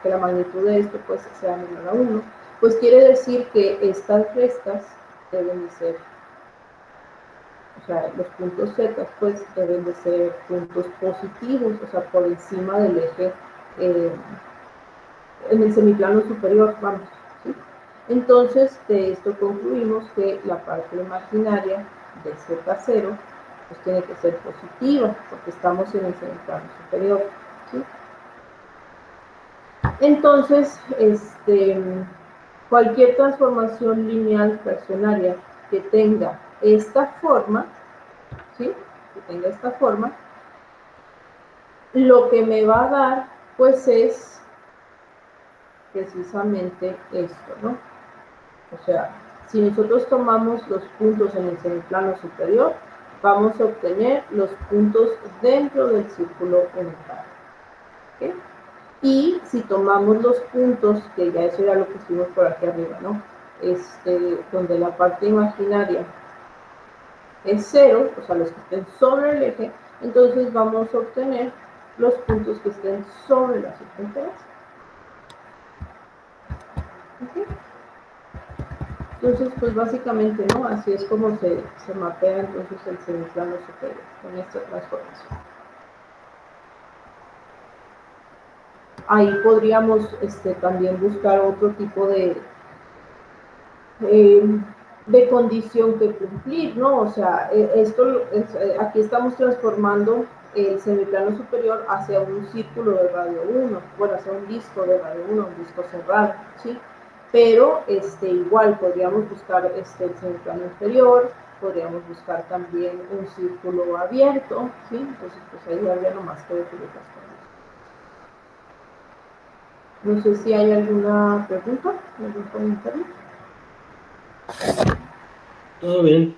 la magnitud de esto pues sea menor a 1. Pues quiere decir que estas restas deben de ser, o sea, los puntos Z pues deben de ser puntos positivos, o sea, por encima del eje, en el semiplano superior, vamos, ¿sí? Entonces, de esto concluimos que la parte imaginaria de Z0 pues tiene que ser positiva, porque estamos en el semiplano superior, ¿sí? Entonces, cualquier transformación lineal fraccionaria que tenga esta forma, ¿sí? Que tenga esta forma, lo que me va a dar, pues es precisamente esto, ¿no? O sea, si nosotros tomamos los puntos en el semiplano superior, vamos a obtener los puntos dentro del círculo unitario, ¿okay? Y si tomamos los puntos, que ya eso era lo que hicimos por aquí arriba, ¿no? Donde la parte imaginaria es 0, o sea, los que estén sobre el eje, entonces vamos a obtener los puntos que estén sobre la circunferencia. ¿Okay? Entonces, pues básicamente, ¿no? Así es como se mapea entonces el semiplano superior con esta transformación. Ahí podríamos también buscar otro tipo de condición que cumplir, ¿no? O sea, aquí estamos transformando el semiplano superior hacia un círculo de radio 1, bueno, hacia un disco de radio 1, un disco cerrado, ¿sí? Pero igual podríamos buscar el semiplano inferior, podríamos buscar también un círculo abierto, ¿sí? Entonces, pues ahí habría nomás que definir las cosas. No sé si hay alguna pregunta, algún comentario. Todo bien.